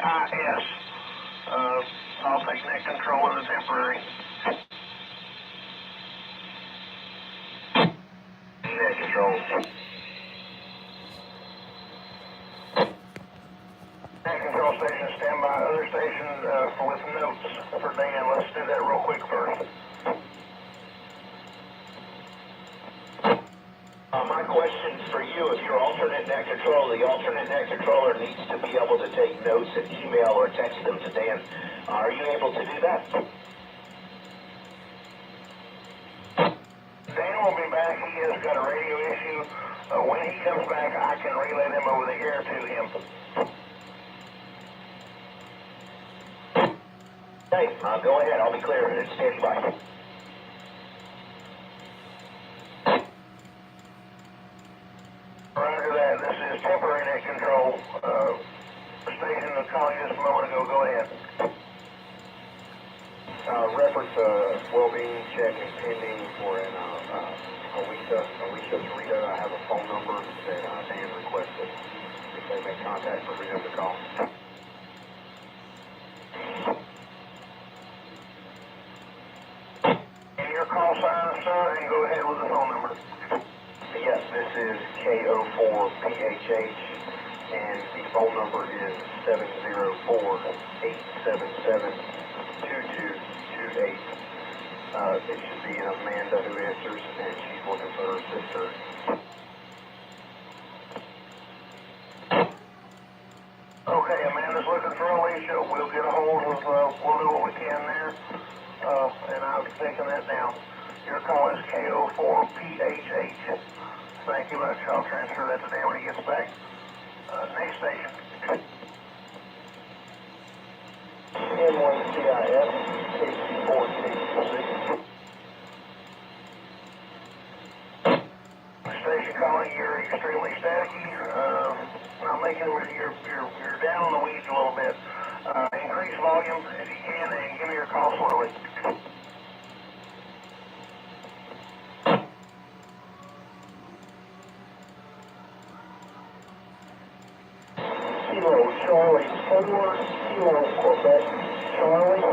NTIS. I'll take net control as a temporary. Net control. Net control station, stand by. Other stations with notes for Dan. Let's do that real quick first. My question for you, if you're alternate net controller, the alternate net controller needs to be able to take notes and email or text them to Dan. Are you able to do that? Dan will be back. He has got a radio issue. When he comes back, I can relay them over the air to him. Hey, go ahead. I'll be clear. It's standing by. Roger that. This is temporary net control. Station was calling just a moment ago. Go ahead. Reference well-being check is pending for an Alicia Rita. I have a phone number that Dan requested. If they make contact for him to call. And your call sign, sir, and go ahead with the phone number. Yes, this is KO4PHH, and the phone number is 704-877-2228. It should be an Amanda who answers, and she's looking for her sister. Okay, Amanda's looking for Alicia. We'll get a hold of, we'll do what we can there, and I'll be taking that down. Your call is KO4PHH. Thank you much. I'll transfer that to Dan when he gets back. Next station. N1CIS, KC4KC. Station calling, you're extremely staticky. Not making you're down in the weeds a little bit. Increase volume if you can, and give me your call slowly. Charlie 4 Kilo Quebec Charlie.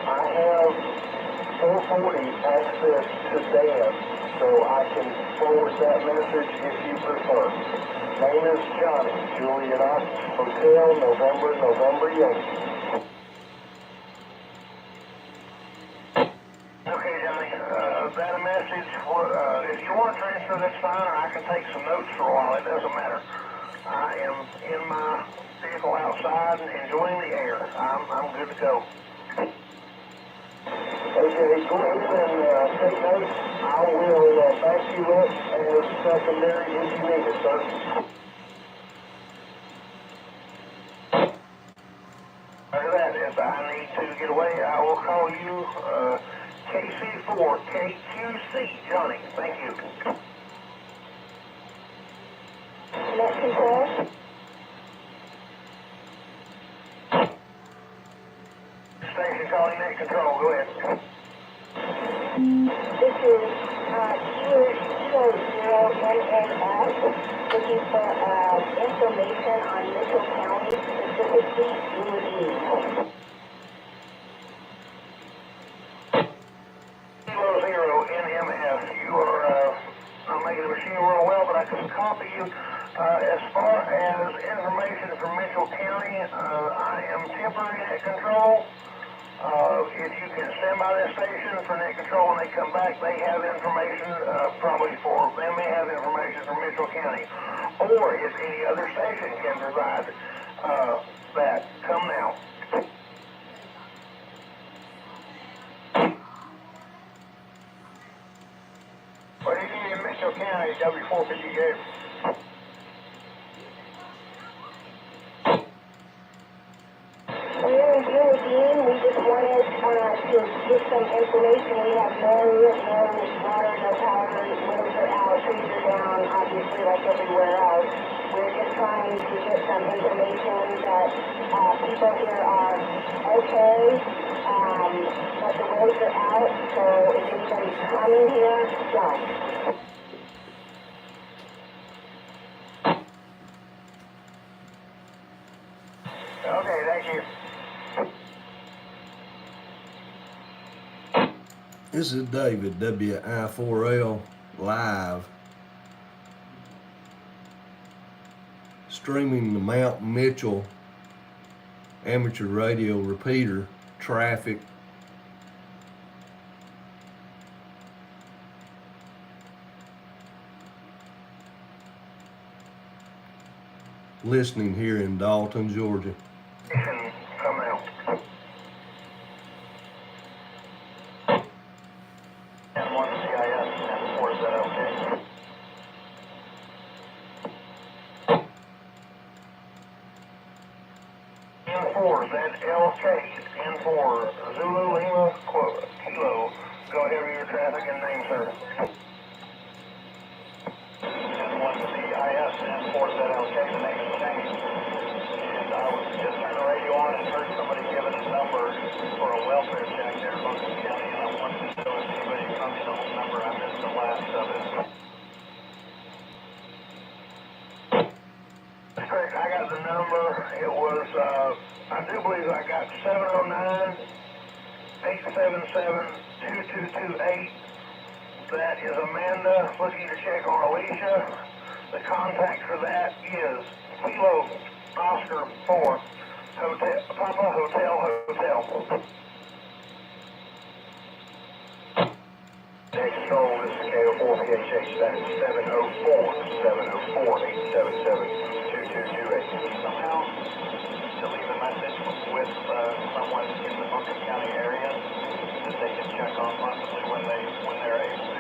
I have 440 access to Dan, so I can forward that message if you prefer. Name is Johnny, Juliet Hotel, November Yankee. Okay, Johnny, that a message. If you want to transfer, that's fine, or I can take some notes for a while. It doesn't matter. I am in my vehicle outside and enjoying the air. I'm good to go. Okay, go ahead and take notes. I will back you up as secondary if you need it, sir. After that, if I need to get away, I will call you KC4KQC, Johnny. Thank you. Net control. Station calling net control. Go ahead. This is N2GE looking for information on Mitchell County, specifically Louis. Kilo 0 NMF. You are not making the machine run well, but I can copy you. As far as information from Mitchell County, I am temporary net control. If you can stand by that station for net control when they come back, they have information probably for, they may have information from Mitchell County. Or if any other station can provide that, come now. What do you need in Mitchell County, W458? We just wanted to get some information. We have no water, no power, windows are out, trees are down, obviously like everywhere else. We're just trying to get some information that people here are okay, but the roads are out, so if anybody's coming here, don't. Okay, you. This is David, Wi4L live, streaming the Mount Mitchell amateur radio repeater traffic. Listening here in Dalton, Georgia. Come out. N1CIS, N4, is that okay? N4, is that LK? N4, Zulu, Lima, Kilo. Go ahead with your traffic and name, sir. N1CIS, N4, is that LK? The name is changed. And I was just turning the radio on and heard somebody giving a number for a welfare check there in Buncombe County, and I wanted to know if anybody comes to the whole number. I missed the last of it. Correct, I got the number. It was, I do believe I got 709-877-2228. That is Amanda looking to check on Alicia. The contact for that is Kilo Oscar 4 Hotel Papa Hotel. Control, this is KO4PHH. That is 704-877-2228. Somehow to leave a message with someone in the Buncombe County area that they can check on possibly when they're able to.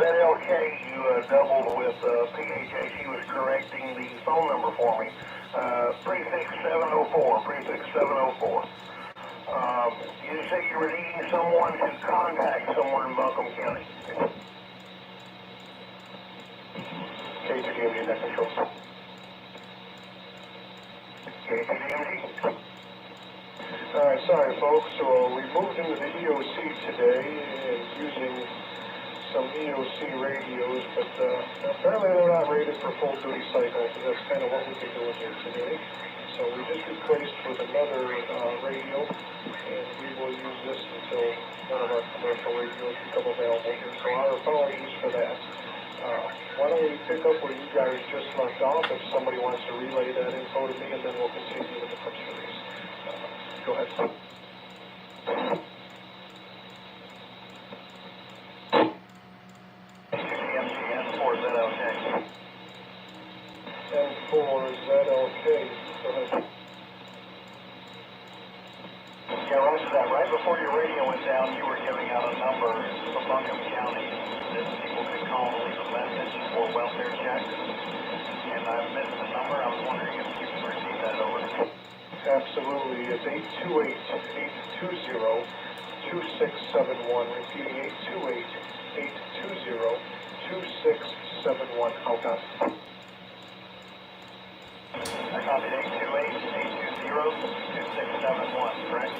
ZLK, you doubled with PHH. He was correcting the phone number for me. Prefix 704. You say you were needing someone to contact someone in Buncombe County. K2DMG, that control. K2DMG. All right, sorry, folks. So we moved into the EOC today and using some EOC radios, but apparently they're not rated for full duty cycle, because that's kind of what we've been doing here today. So we just replaced with another radio, and we will use this until one of our commercial radios become available here. So our apologies for that. Why don't we pick up where you guys just left off, if somebody wants to relay that info to me, and then we'll continue with the press release. Go ahead. N4, is that okay? N4, is that okay? Go ahead. Yeah, Roger that. Right before your radio went down, you were giving out a number from Buncombe County that people could call and leave a message for welfare checks. And I missed the number. I was wondering if you could repeat that over. Absolutely. It's 828-820-2671. Repeating 828-820-2671. Out on. I copied 828-820-2671, correct?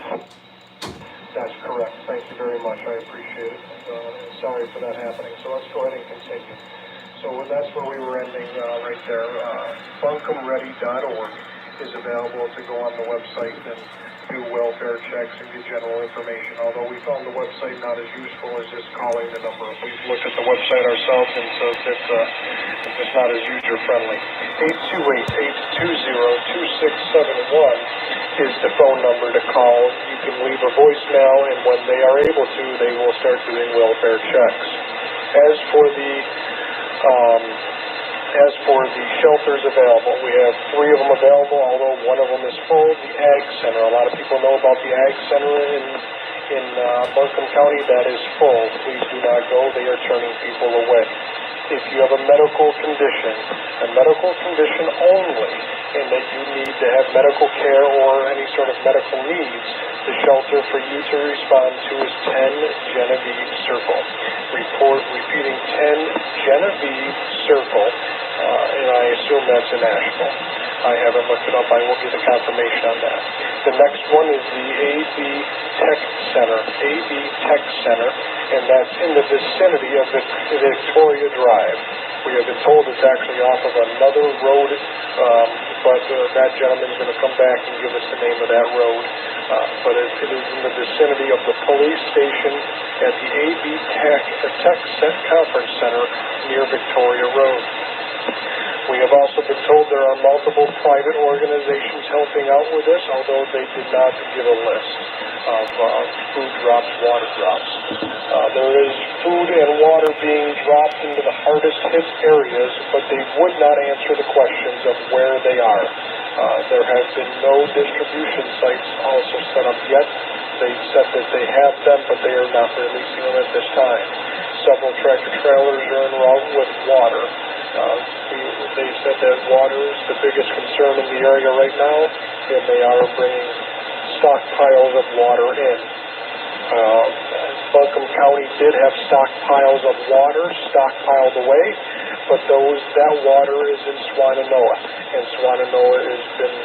That's correct. Thank you very much. I appreciate it. Sorry for that happening. So let's go ahead and continue. So that's where we were ending right there. BuncombeReady.org is available to go on the website and do welfare checks and get general information. Although we found the website not as useful as just calling the number. We've looked at the website ourselves, and so it's just not as user-friendly. 828-820-2671 is the phone number to call. You can leave a voicemail, and when they are able to, they will start doing welfare checks. As for the shelters available, we have 3 of them available, although one of them is full. The Ag Center, a lot of people know about the Ag Center in Buncombe County. That is full. Please do not go. They are turning people away. If you have a medical condition only, and that you need to have medical care or any sort of medical needs, the shelter for you to respond to is 10 Genevieve Circle. Repeating 10 Genevieve Circle, and I assume that's in Asheville. I haven't looked it up. I will get a confirmation on that. The next one is the AB Tech Center, AB Tech Center, and that's in the vicinity of Victoria Drive. We have been told it's actually off of another road, but that gentleman's going to come back and give us the name of that road. But it is in the vicinity of the police station at the AB Tech Conference Center near Victoria Road. We have also been told there are multiple private organizations helping out with this, although they did not give a list of food drops, water drops. There is food and water being dropped into the hardest hit areas, but they would not answer the questions of where they are. There have been no distribution sites also set up yet. They said that they have them, but they are not releasing them at this time. Several tractor trailers are en route with water. They said that water is the biggest concern in the area right now, and they are bringing stockpiles of water in. Buncombe County did have stockpiles of water stockpiled away, but that water is in Swannanoa, and Swannanoa has been,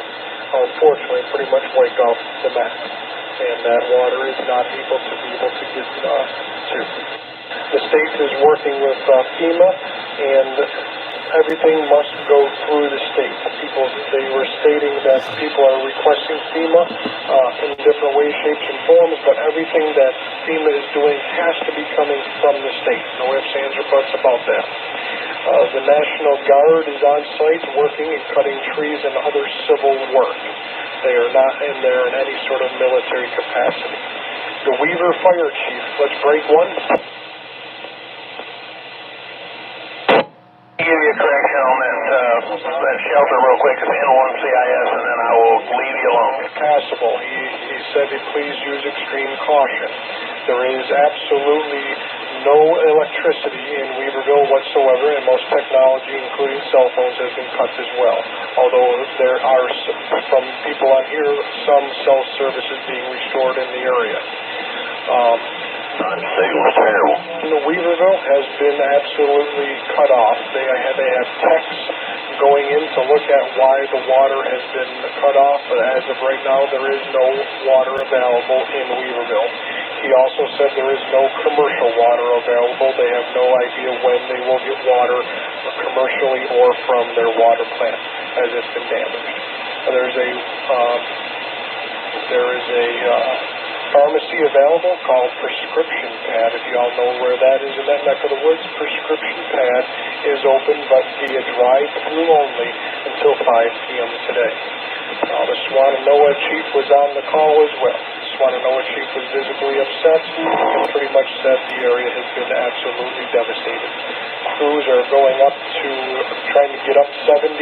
unfortunately, pretty much wiped off the map, and that water is not able to get to. The state is working with FEMA, and everything must go through the state. They were stating that people are requesting FEMA in different ways, shapes, and forms, but everything that FEMA is doing has to be coming from the state. No ifs, ands, or buts about that. The National Guard is on site working and cutting trees and other civil work. They are not in there in any sort of military capacity. The Weaver Fire Chief, let's break one. Give you a correction on that shelter real quick. It's N2GE, and then I will leave you alone. Passable. He said to please use extreme caution. There is absolutely no electricity in Weaverville whatsoever, and most technology, including cell phones, has been cut as well. Although there are, from people on here, some cell services being restored in the area. Signal's terrible. Weaverville has been absolutely cut off. They have techs going in to look at why the water has been cut off, but as of right now, there is no water available in Weaverville. He also said there is no commercial water available. They have no idea when they will get water commercially or from their water plant, as it's been damaged. There is a pharmacy available called Prescription Pad. If you all know where that is in that neck of the woods, Prescription Pad is open but via drive-through only until 5 p.m. today. The Swannanoa chief was on the call as well. The Swannanoa chief was visibly upset and pretty much said the area has been absolutely devastated. Crews are going up to, trying to get up 70,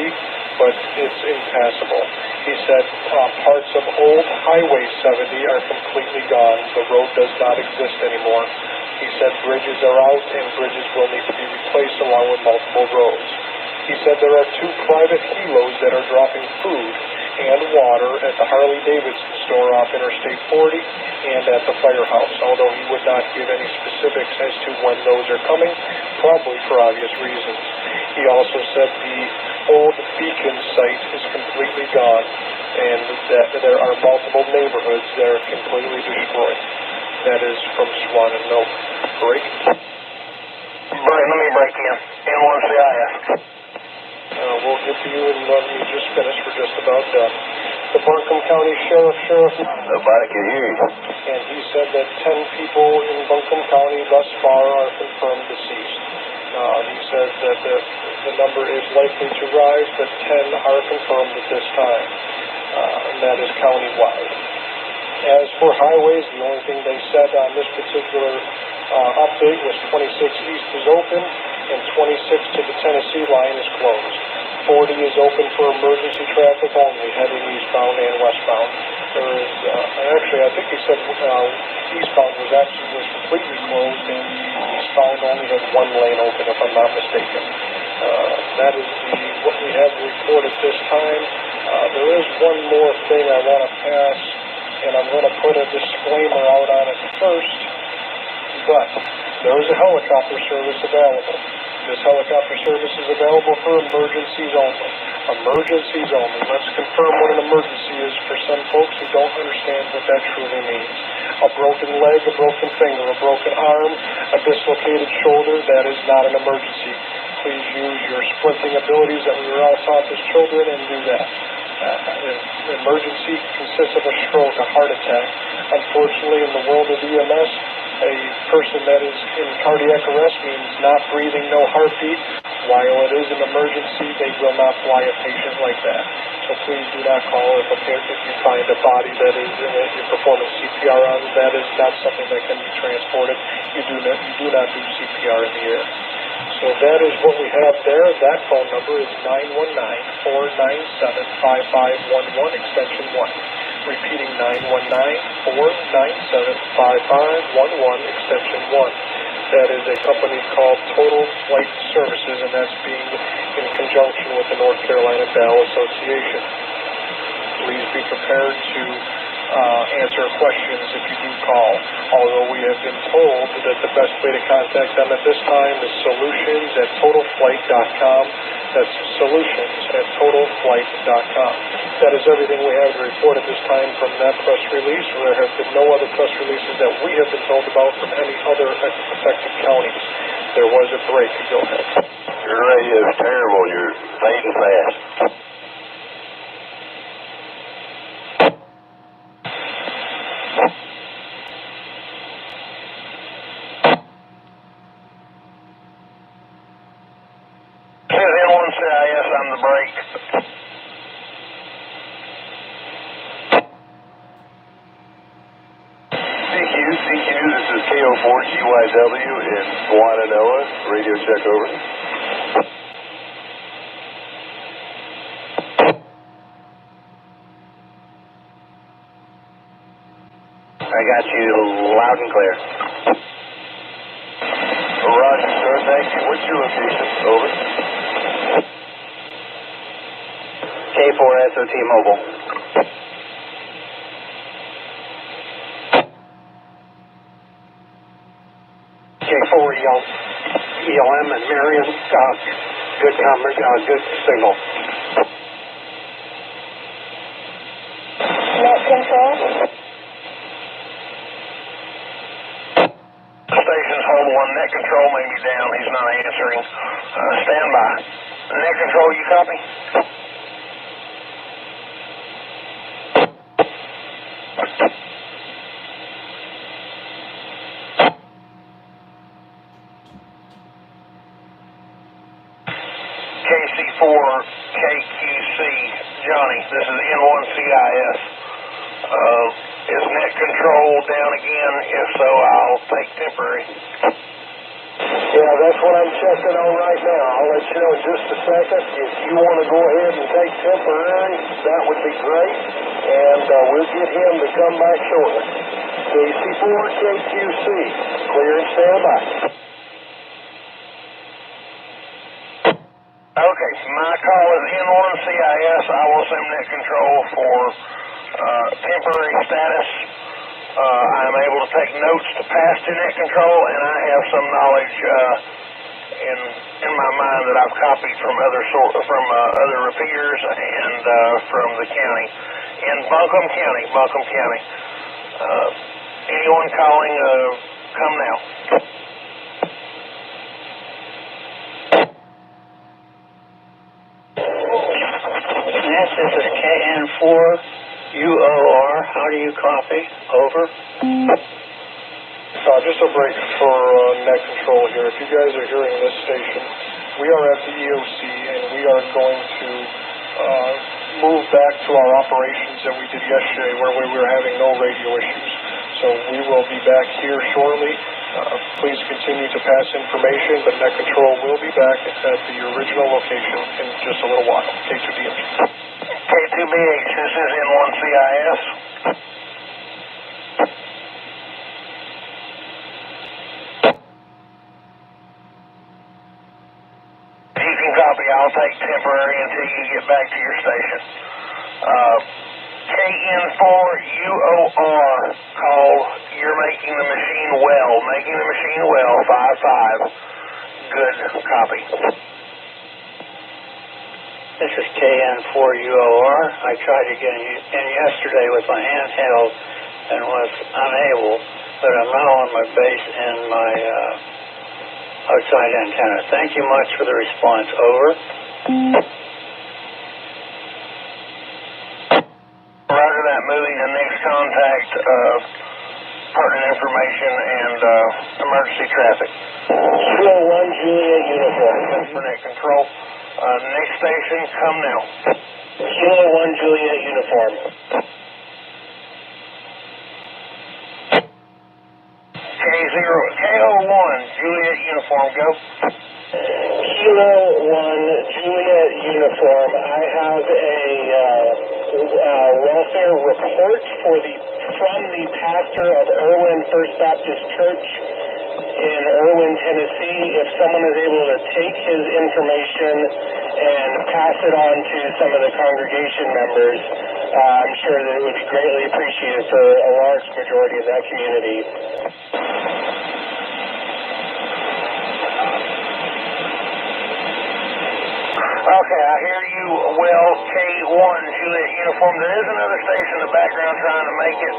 but it's impassable. He said parts of old Highway 70 are completely gone. The road does not exist anymore. He said bridges are out and bridges will need to be replaced along with multiple roads. He said there are 2 private helos that are dropping food and water at the Harley-Davidson store off Interstate 40 and at the firehouse, although he would not give any specifics as to when those are coming, probably for obvious reasons. He also said the old Beacon site is completely gone and that there are multiple neighborhoods that are completely destroyed. That is from Swannanoa. Break. Let me break in. N2GE. We'll get to you and let me just finish. We're just about done. The Buncombe County Sheriff. Nobody can hear you. And he said that 10 people in Buncombe County thus far are confirmed deceased. He said that the number is likely to rise, but 10 are confirmed at this time. And that is countywide. As for highways, the only thing they said on this particular update was 26 East is open and 26 to the Tennessee line is closed. 40 is open for emergency traffic only, heading eastbound and westbound. There is, actually, I think he said eastbound was completely closed and eastbound only had 1 lane open, if I'm not mistaken. That is what we have to report at this time. There is one more thing I want to pass, and I'm going to put a disclaimer out on it first, but there is a helicopter service available. This helicopter service is available for emergencies only. Emergencies only. Let's confirm what an emergency is for some folks who don't understand what that truly means. A broken leg, a broken finger, a broken arm, a dislocated shoulder, that is not an emergency. Please use your sprinting abilities that we were all taught as children and do that. Emergency consists of a stroke, a heart attack. Unfortunately, in the world of EMS, a person that is in cardiac arrest means not breathing, no heartbeat. While it is an emergency, they will not fly a patient like that. So please do not call if you find a body that is you're performing CPR on. That is not something that can be transported. You do not do CPR in the air. So that is what we have there. That phone number is 919-497-5511, extension 1. Repeating 919-497-5511, extension 1. That is a company called Total Flight Services, and that's being in conjunction with the North Carolina Bell Association. Please be prepared to answer questions if you do call, although we have been told that the best way to contact them at this time is solutions@totalflight.com. That's solutions@totalflight.com. That is everything we have to report at this time from that press release. There have been no other press releases that we have been told about from any other affected counties. There was a break. Go ahead. Your radio is terrible. You're fading fast. N1CIS on the break. CQ, this is KO4GYW in Guananoa. Radio check over. I got you loud and clear. Roger, sir. Thank you. What's your location? Over. K4SOT Mobile. K4ELM and Marion, good coverage, good signal. Net control? Station's hold one. Net control may be down. He's not answering. Stand by. Net control, you copy? KC4KQC, Johnny, this is N1CIS. Is net control down again? If so, I'll take temporary. Yeah, that's what I'm checking on right now. I'll let you know in just a second. If you want to go ahead and take temporary, that would be great. And we'll get him to come back shortly. KC4KQC, clear and stand by. Okay, my call is N1CIS. I will assume net control for temporary status. I'm able to take notes to pass to net control, and I have some knowledge in my mind that I've copied from other repeaters and from the county in Buncombe County. Anyone calling? Come now. This is KN4UOR. How do you copy? Over. Just a break for net control here. If you guys are hearing this station, we are at the EOC and we are going to move back to our operations that we did yesterday where we were having no radio issues. So we will be back here shortly. Please continue to pass information, but net control will be back at the original location in just a little while. K2DMG. K2BH, this is N1CIS. You can copy. I'll take temporary until you get back to your station. KN4UOR, call, you're making the machine well. Making the machine well, 5-5. Good, copy. This is KN4UOR. I tried to get in yesterday with my handheld and was unable, but I'm now on my base and my outside antenna. Thank you much for the response. Over. Roger that. Moving to next contact, pertinent information and emergency traffic. Kilo 1 Juliet Uniform. That's for net control. Next station, come now. Kilo 1 Juliet Uniform. KO1 Juliet Uniform, go. Kilo 1 Juliet Uniform. I have a welfare report from the pastor of Irwin First Baptist Church in Irwin, Tennessee. If someone is able to take his information and pass it on to some of the congregation members, I'm sure that it would be greatly appreciated for a large majority of that community. Okay, I hear you well, K1 Juliet Uniform. There is another station in the background trying to make it.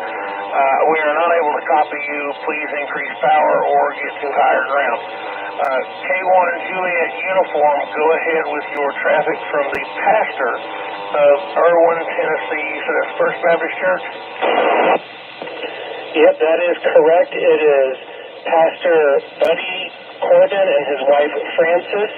We are not able to copy you. Please increase power or get to higher ground. K1 Juliet Uniform, go ahead with your traffic from the pastor of Irwin, Tennessee. You said it's First Baptist Church? Yep, that is correct. It is Pastor Buddy Corbin and his wife Frances.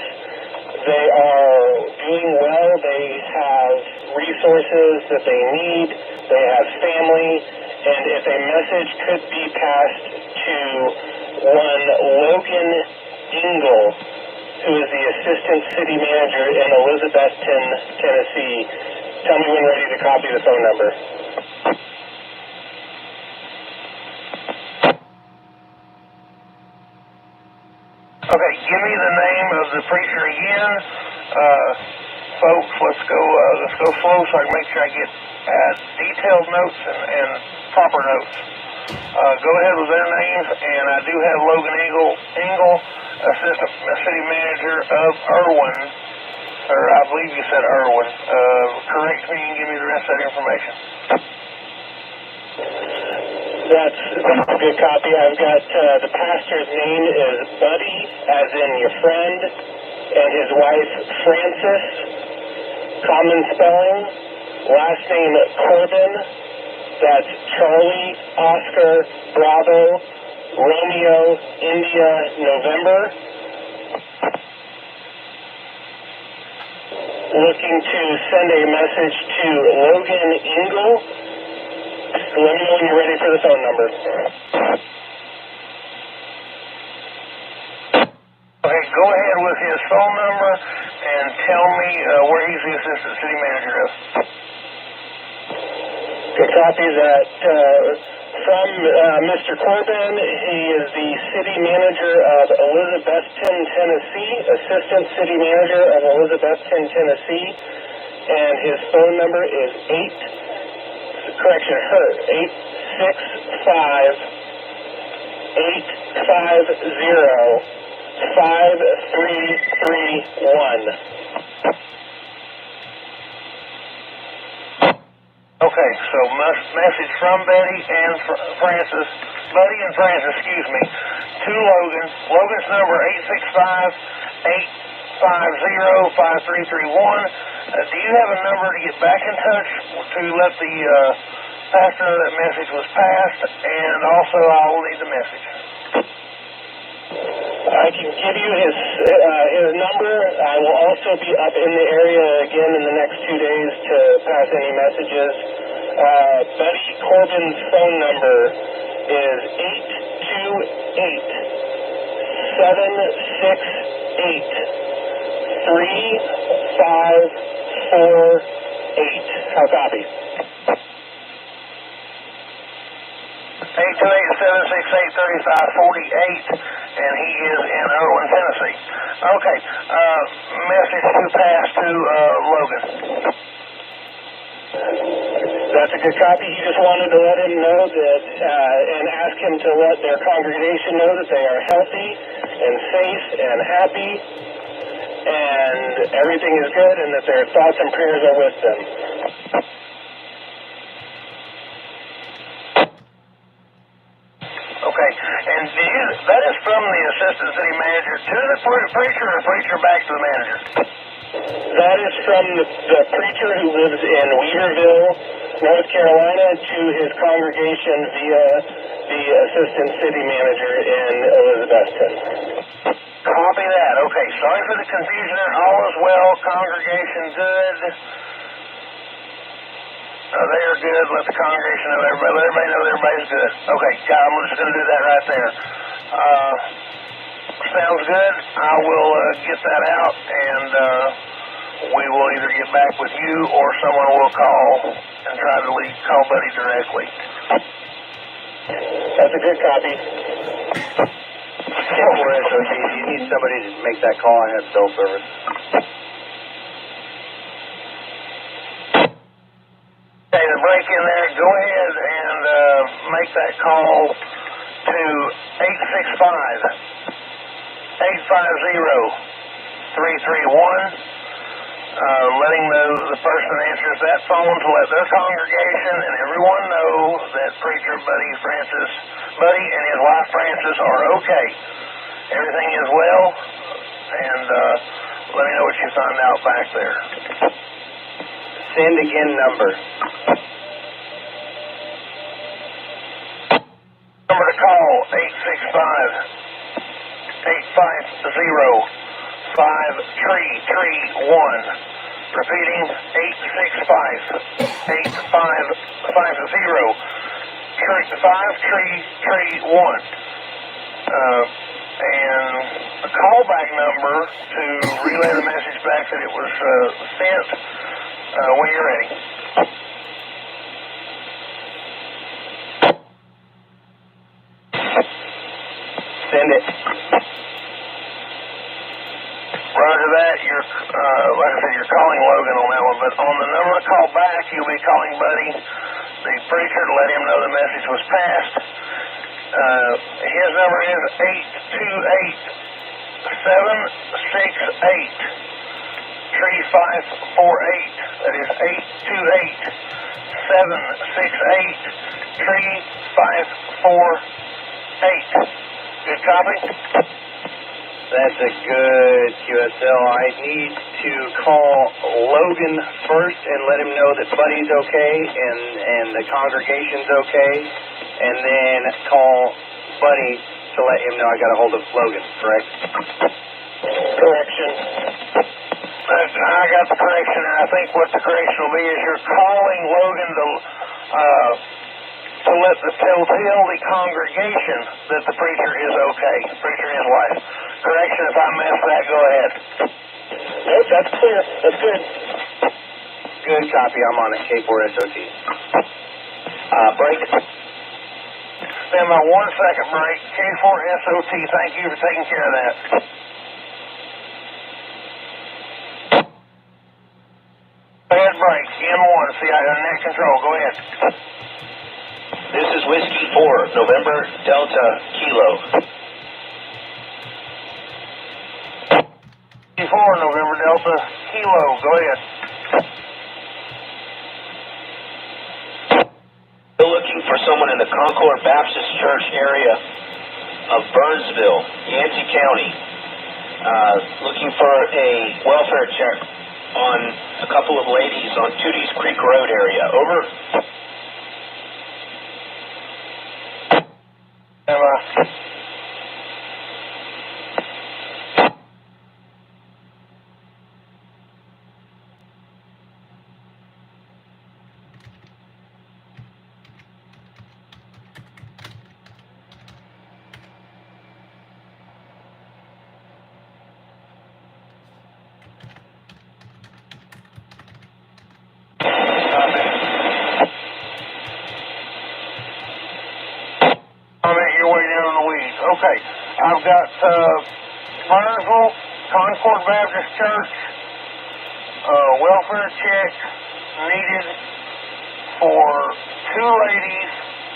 They are doing well. They have resources that they need. They have family. And if a message could be passed to one Logan Engel, who is the Assistant City Manager in Elizabethton, Tennessee, tell me when ready to copy the phone number. Okay, give me the name of the preacher again. Folks, let's go slow so I can make sure I get detailed notes and proper notes. Go ahead with their names, and I do have Logan Engel, Assistant City Manager of Irwin, or I believe you said Irwin. Correct me and give me the rest of that information. That's a good copy. I've got the pastor's name is Buddy, as in your friend, and his wife Frances, common spelling. Last name Corbin. That's Charlie, Oscar, Bravo, Romeo, India, November. Looking to send a message to Logan Engel. Let me know when you're ready for the phone number. Okay, go ahead with his phone number and tell me where he's the Assistant City Manager of. Good copy that from Mr. Corbin. He is the City Manager of Elizabethton, Tennessee, Assistant City Manager of Elizabethton, Tennessee, and his phone number is 850-5331. Okay, so message from Buddy and Frances, to Logan. Logan's number 865-850-5331. Do you have a number to get back in touch to let the pastor know that message was passed, and also I will need the message? I can give you his number. I will also be up in the area again in the next 2 days to pass any messages. Buddy Corbin's phone number is 828-768-3548. How copy? 828-768-3548, and he is in Irwin, Tennessee. Okay, message to pass to Logan. That's a good copy. He just wanted to let him know that, and ask him to let their congregation know that they are healthy and safe and happy, and everything is good, and that their thoughts and prayers are with them. To the preacher or preacher back to the manager? That is from the preacher who lives in Weaverville, North Carolina, to his congregation via the assistant city manager in Elizabethton. Copy that. Okay, sorry for the confusion there. All is well. Congregation good. They are good. Let the congregation know everybody. Let everybody know everybody's good. Okay, God, I'm just going to do that right there. Sounds good. I will get that out, and we will either get back with you or someone will call and try to call Buddy directly. That's a good copy. K4SOT, if you need somebody to make that call, I have cell service. Okay, the break in there, go ahead and make that call to 850-331. Letting the person that answers that phone to let their congregation and everyone know that Preacher Buddy and his wife Frances are okay. Everything is well, and let me know what you find out back there. Send again number. Number to call, 865-530-5331. Repeating, 865-530-5331. And a callback number to relay the message back that it was sent when you're ready. Send it. Roger that. You're, like I said, you're calling Logan on that one, but on the number to call back, you'll be calling Buddy, the preacher, to let him know the message was passed. His number is 828-768-3548. That is 828-768-3548. Good copy? That's a good QSL. I need to call Logan first and let him know that Buddy's okay and the congregation's okay, and then call Buddy to let him know I got a hold of Logan, correct? Correction. I got the correction, and I think what the correction will be is you're calling Logan to tell the congregation that the preacher is okay, preacher and his wife. Correction, if I missed that, go ahead. Nope, that's clear. That's good. Good copy. I'm on it. K4SOT. Break. Stand by 1 second break. K4SOT, thank you for taking care of that. Go ahead, break. M1, see I got net control. Go ahead. This is Whiskey 4, November Delta Kilo. 4 November Delta Kilo. Go ahead. Still looking for someone in the Concord Baptist Church area of Burnsville, Yancey County. Looking for a welfare check on a couple of ladies on Tooties Creek Road area. Over. Okay, I've got Burnsville, Concord Baptist Church, welfare check needed for 2 ladies.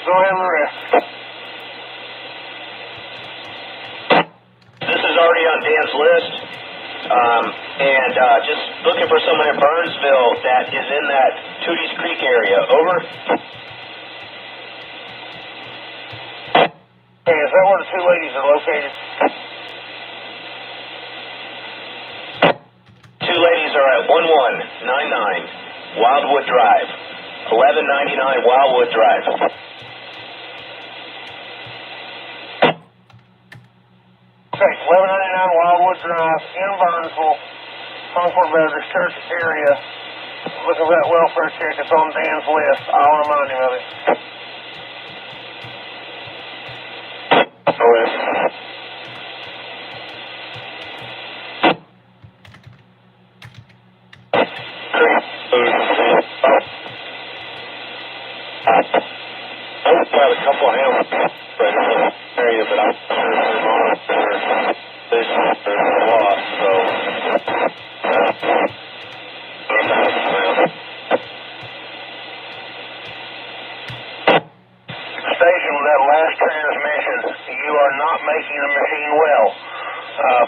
Go ahead with the rest. This is already on Dan's list, and just looking for someone in Burnsville that is in that Tooties Creek area. Over. Okay, is that where the 2 ladies are located? are at 1199 Wildwood Drive. 1199 Wildwood Drive. Okay, 1199 Wildwood Drive in Burnsville, Concord Baptist Church area. Looking for that welfare check. It's on Dan's list. I'll remind him of it. Go ahead. I've got a couple of hands right in the area, but I'm sure they're monitored or they're lost, so Station with that last transmission, you are not making the machine well.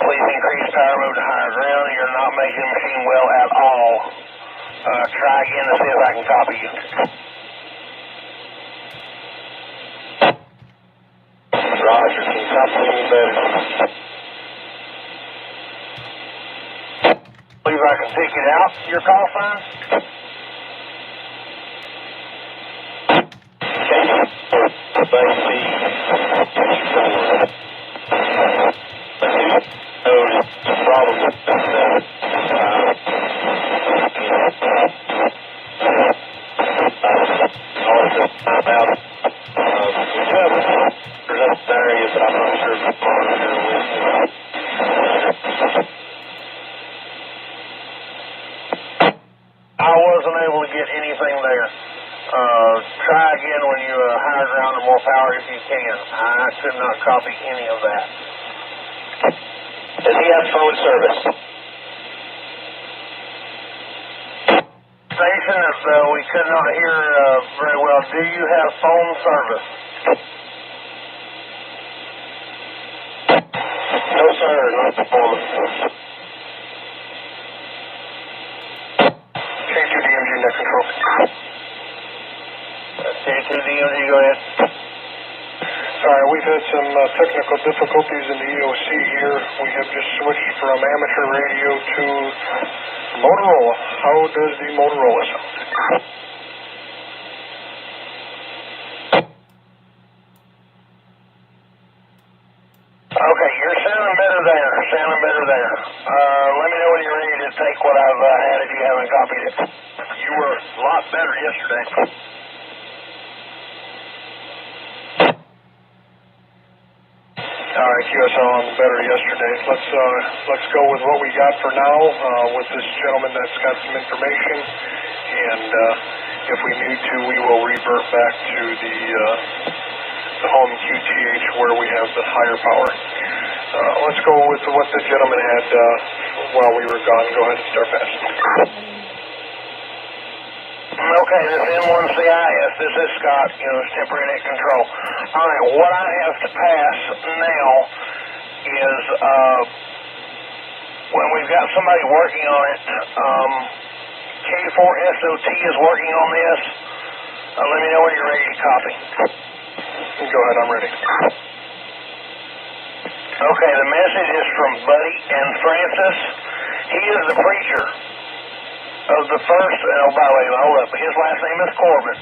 Please increase power, move to higher ground. You're not making the machine well at all. Try again to see if I can copy you. Roger, can you copy me better? Believe I can pick it out, your call sign? I wasn't able to get anything there. Try again when you higher ground or more power if you can. I could not copy any of that. Does he have phone service? Station, we could not hear very well. Do you have phone service? No, sir, not the phone. K2DMG, net control. K2DMG, go ahead. Sorry, we've had some technical difficulties in the EOC here. We have just switched from amateur radio to Motorola. How does the Motorola sound? Okay, you're sounding better there. Sounding better there. Let me know when you're ready to take what I've had if you haven't copied it. You were a lot better yesterday. All right, QSL on the better yesterday. Let's go with what we got for now with this gentleman that's got some information, and if we need to, we will revert back to the home QTH where we have the higher power. Let's go with what the gentleman had while we were gone. Go ahead and start fast. Okay, this N1CIS, this is Scott, it's temporary net control. All right, what I have to pass now is, when we've got somebody working on it, K4SOT is working on this. Let me know when you're ready to copy. Go ahead, I'm ready. Okay, the message is from Buddy and Francis. He is the preacher of the first, oh, by the way, hold up, his last name is Corbin.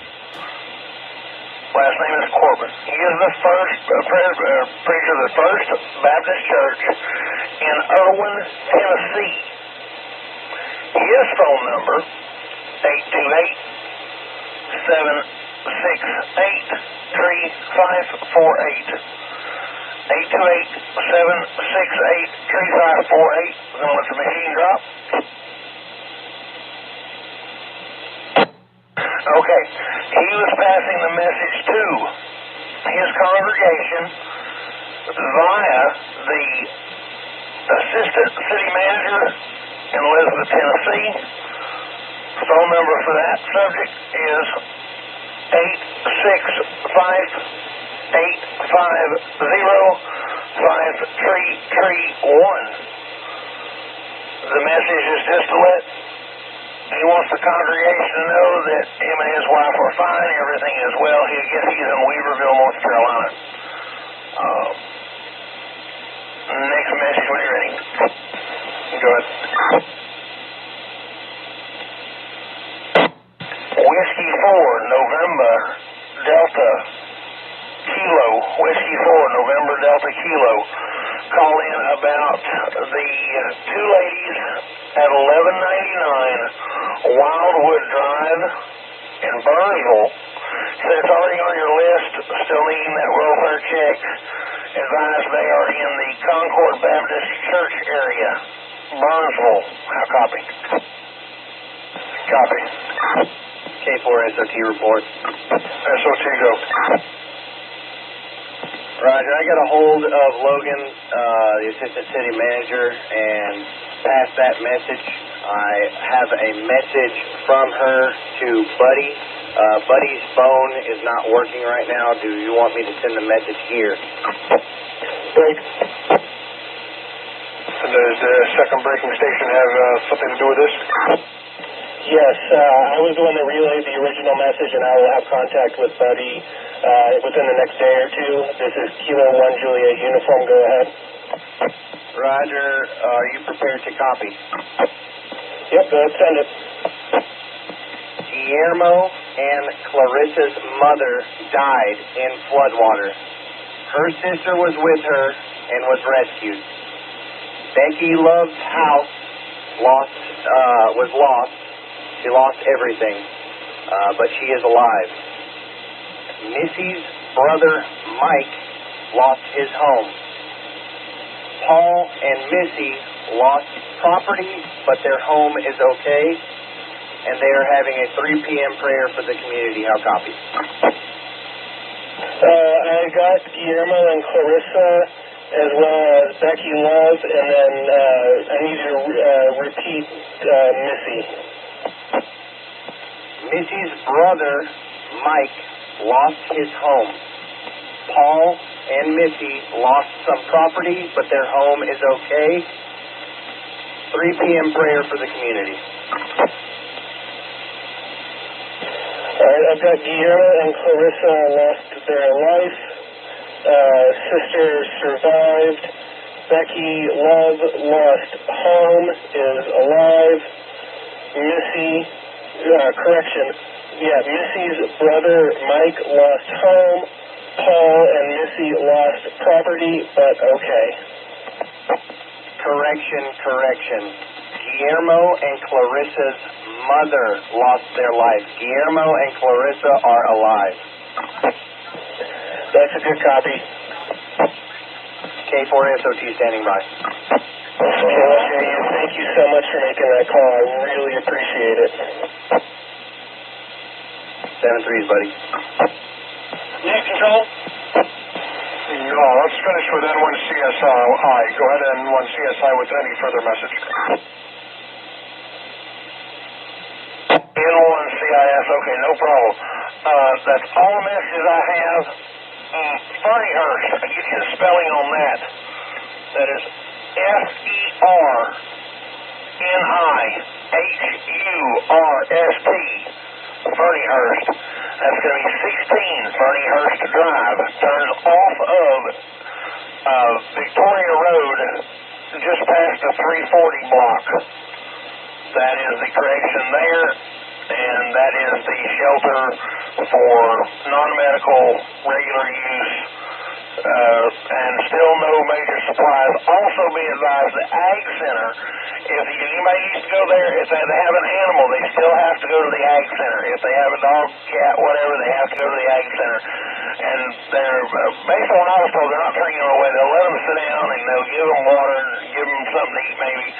Last name is Corbin. He is the first preacher of the First Baptist Church in Irwin, Tennessee. His phone number, 828-768-3548. 828-768-3548. We're going to let the machine drop. Okay, he was passing the message to his congregation via the assistant city manager in Elizabeth, Tennessee. Phone number for that subject is 865-850-5331. The message is just to let he wants the congregation to know that him and his wife are fine, everything is well. He's in Weaverville, North Carolina. Next message when you're ready. Go ahead. Whiskey 4, November, Delta, Kilo, Whiskey 4, November, Delta, Kilo. Call in about the two ladies at 1199 Wildwood Drive in Burnsville. Said it's already on your list, still needing that welfare check. Advised they are in the Concord Baptist Church area, Burnsville. How copy? Copy. K4 SOT report. SOT go. Roger, I got a hold of Logan, the assistant city manager, and passed that message. I have a message from her to Buddy. Buddy's phone is not working right now. Do you want me to send the message here? Break. And does the second breaking station have something to do with this? Yes, I was the one that relayed the original message, and I will have contact with Buddy within the next day or two. This is Kilo 1 Juliet uniform. Go ahead. Roger. Are you prepared to copy? Yep, go ahead, send it. Guillermo and Clarissa's mother died in floodwater. Her sister was with her and was rescued. Becky Love's house was lost. She lost everything, but she is alive. Missy's brother Mike lost his home. Paul and Missy lost property, but their home is okay, and they are having a 3 p.m. prayer for the community. How copy? I got Guillermo and Clarissa, as well as Becky Love, and then I need you to repeat Missy. Missy's brother Mike lost his home. Paul and Missy lost some property, but their home is okay. 3 p.m. prayer for the community. All right, I've got Guillermo and Clarissa lost their life. Sister survived. Becky Love lost home, is alive. Missy, Missy's brother Mike lost home. Paul and Missy lost property, but okay. Correction. Guillermo and Clarissa's mother lost their life. Guillermo and Clarissa are alive. That's a good copy. K4 SOT standing by. Okay, and thank you so much for making that call. I really appreciate it. 7-3s, buddy. Net control. Let's finish with N1CSI. Go ahead, N1CSI, with any further message. N1CIS, okay, no problem. That's all the messages I have. Ferniehurst, I get you the spelling on that. That is Ferniehurst. Ferniehurst. That's going to be 16 Ferniehurst Drive. Turns off of Victoria Road just past the 340 block. That is the correction there, and that is the shelter for non-medical regular use, and still no major supplies. Also be advised, the Ag Center, if anybody needs to go there, if they have an animal, they still have to go to the Ag Center. If they have a dog, cat, whatever, they have to go to the Ag Center. And they're, based on what I was told, they're not turning them away. They'll let them sit down and they'll give them water and give them something to eat maybe,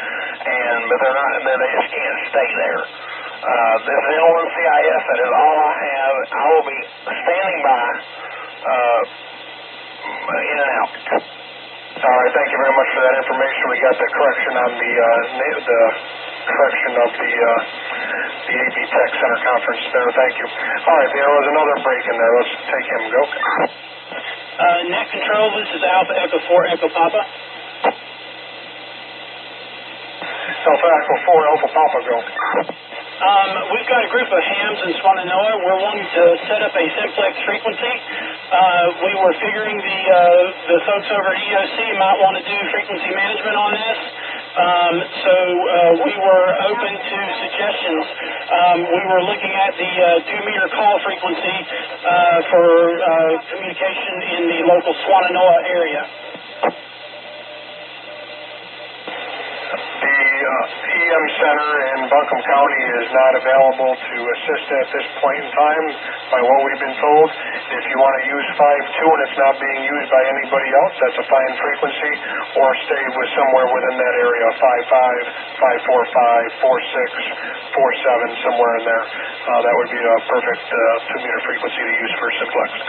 but they're not, they just can't stay there. This is N1CIS, that is all I have. I will be standing by, in and out. All right, thank you very much for that information. We got the correction on the correction of the AB Tech Center conference there. Thank you. All right, there was another break in there. Let's take him. Go. Net control, this is Alpha Echo 4 Echo Papa. Alpha Echo 4 Alpha Papa, go. We've got a group of hams in Swannanoa. We're wanting to set up a simplex frequency. We were figuring the folks over at EOC might want to do frequency management on this. So we were open to suggestions. We were looking at the 2-meter call frequency for communication in the local Swannanoa area. The EM Center in Buncombe County is not available to assist at this point in time by what we've been told. If you want to use 5.2 and it's not being used by anybody else, that's a fine frequency, or stay with somewhere within that area, 5.5, 5.45, 4.6, 4.7, somewhere in there. That would be a perfect 2-meter frequency to use for simplex.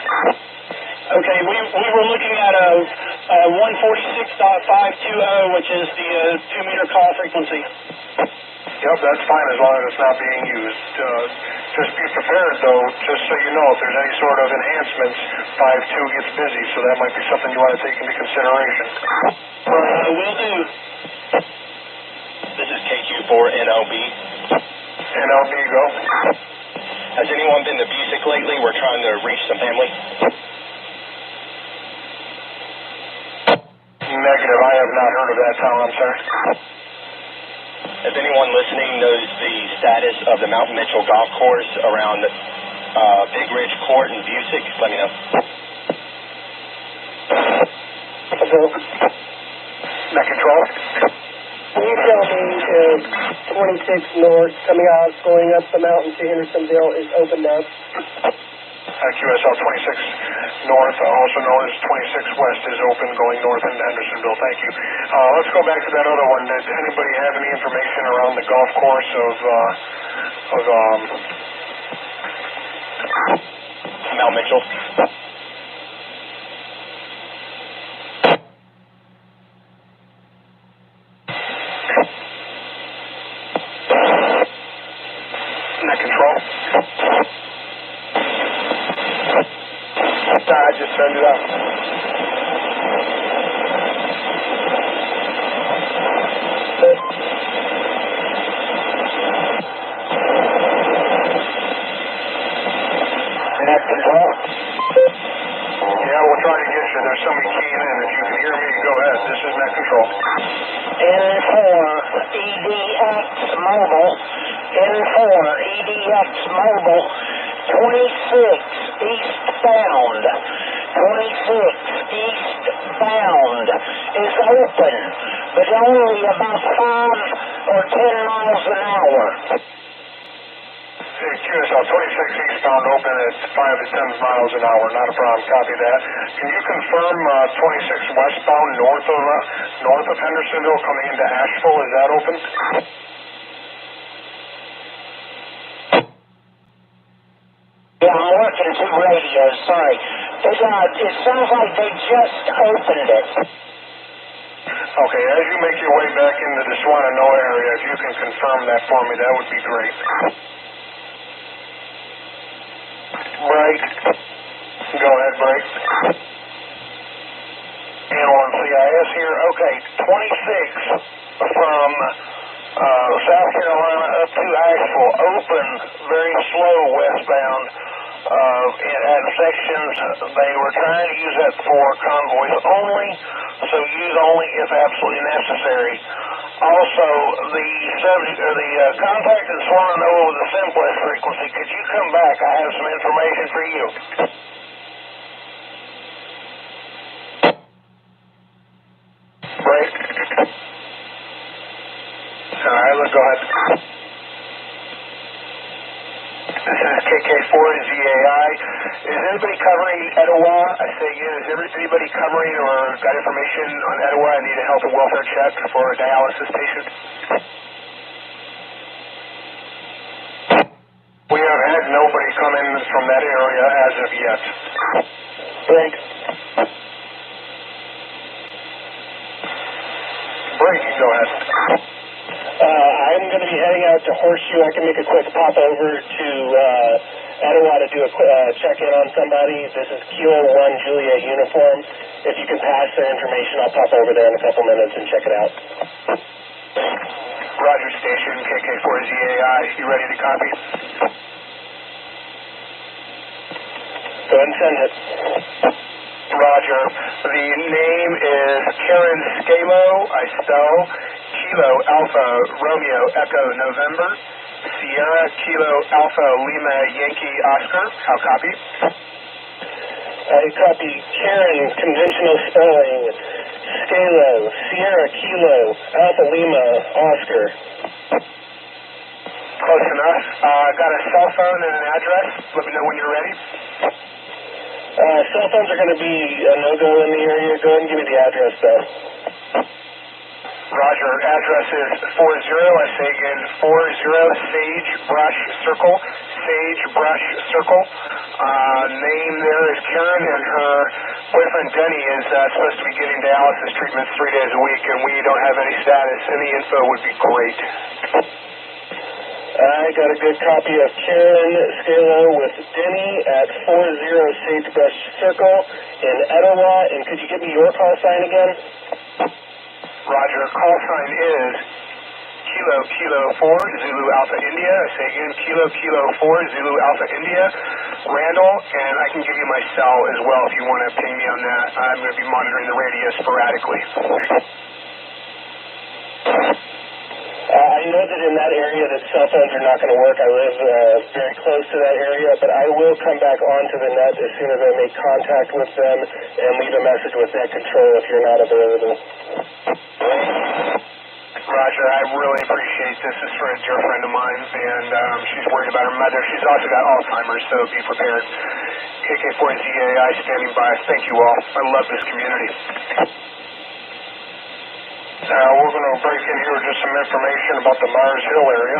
Okay, we were looking at a 146.520, which is the 2-meter call frequency. Yep, that's fine as long as it's not being used. Just be prepared, though, just so you know, if there's any sort of enhancements, 5.2 gets busy, so that might be something you want to take into consideration. Will do. This is KQ4NLB. NLB, go. Has anyone been to Busick lately? We're trying to reach some family. Negative. I have not heard of that town. I'm sorry. If anyone listening knows the status of the Mount Mitchell golf course around Big Ridge Court in Busick, let me know. Net control. Can you tell me if 26 north coming out, going up the mountain to Hendersonville is opened up? QSL 26 north, also known as 26 west, is open going north into Hendersonville. Thank you. Let's go back to that other one. Did anybody have any information around the golf course of Mount Mitchell? Net control. I just turned it up. Net control. Yeah, we'll try to get you. There's somebody keying in. If you can hear me, go ahead. This is net control. N4EDX mobile. N4EDX mobile. 26 eastbound. 26 eastbound is open, but only about 5 or 10 miles an hour. QSL 26 eastbound open at 5 to 10 miles an hour. Not a problem. Copy that. Can you confirm 26 westbound north of Hendersonville coming into Asheville? Is that open? Yeah, I'm working 2 radios. Sorry. It sounds like they just opened it. Okay, as you make your way back into the Swannanoa area, if you can confirm that for me, that would be great. Break. Go ahead, break. Analyze CIS here. Okay, 26 from South Carolina up to Asheville. Open, very slow westbound. At sections, they were trying to use that for convoys only, so use only if absolutely necessary. Also, the subject or the contact in Swannanoa with the simplex frequency. Could you come back? I have some information for you. Break. All right, let's go ahead. This is KK4GAI. Is anybody covering Etowah? I say again, is anybody covering or got information on Etowah? I need a health and welfare check for a dialysis patient. We have had nobody come in from that area as of yet. Break. Break, go ahead. I'm going to be heading out to Horseshoe. I can make a quick pop over to Etowah to do a check-in on somebody. This is Kilo 1 Juliet uniform. If you can pass their information, I'll pop over there in a couple minutes and check it out. Roger, station KK4GAI. You ready to copy? Go ahead and send it. Roger. The name is Karen Scalo. I spell Kilo Alpha Romeo Echo November, Sierra Kilo Alpha Lima Yankee Oscar. How copy? I copy Karen, conventional spelling, Scalo, Sierra Kilo, Alpha Lima, Oscar. Close enough. Got a cell phone and an address. Let me know when you're ready. Cell phones are going to be a no-go in the area. Go ahead and give me the address, though. Roger. Address is 40, I say again, 40 Sagebrush Circle. Sagebrush Circle. Name there is Karen, and her boyfriend Denny is supposed to be getting dialysis treatments 3 days a week, and we don't have any status. Any info would be great. I got a good copy of Karen Scalo with Denny at 40 Sagebrush Circle in Etowah, and could you give me your call sign again? Roger. Call sign is Kilo Kilo 4 Zulu Alpha India. I say again, Kilo Kilo 4 Zulu Alpha India. Randall, and I can give you my cell as well if you want to ping me on that. I'm going to be monitoring the radio sporadically. I know that in that area that cell phones are not going to work. I live very close to that area, but I will come back onto the net as soon as I make contact with them and leave a message with net control if you're not available. Roger, I really appreciate this. This is for a dear friend of mine, and she's worried about her mother. She's also got Alzheimer's, so be prepared. KK4ZAI standing by. Thank you all. I love this community. We're going to break in here with just some information about the Mars Hill area.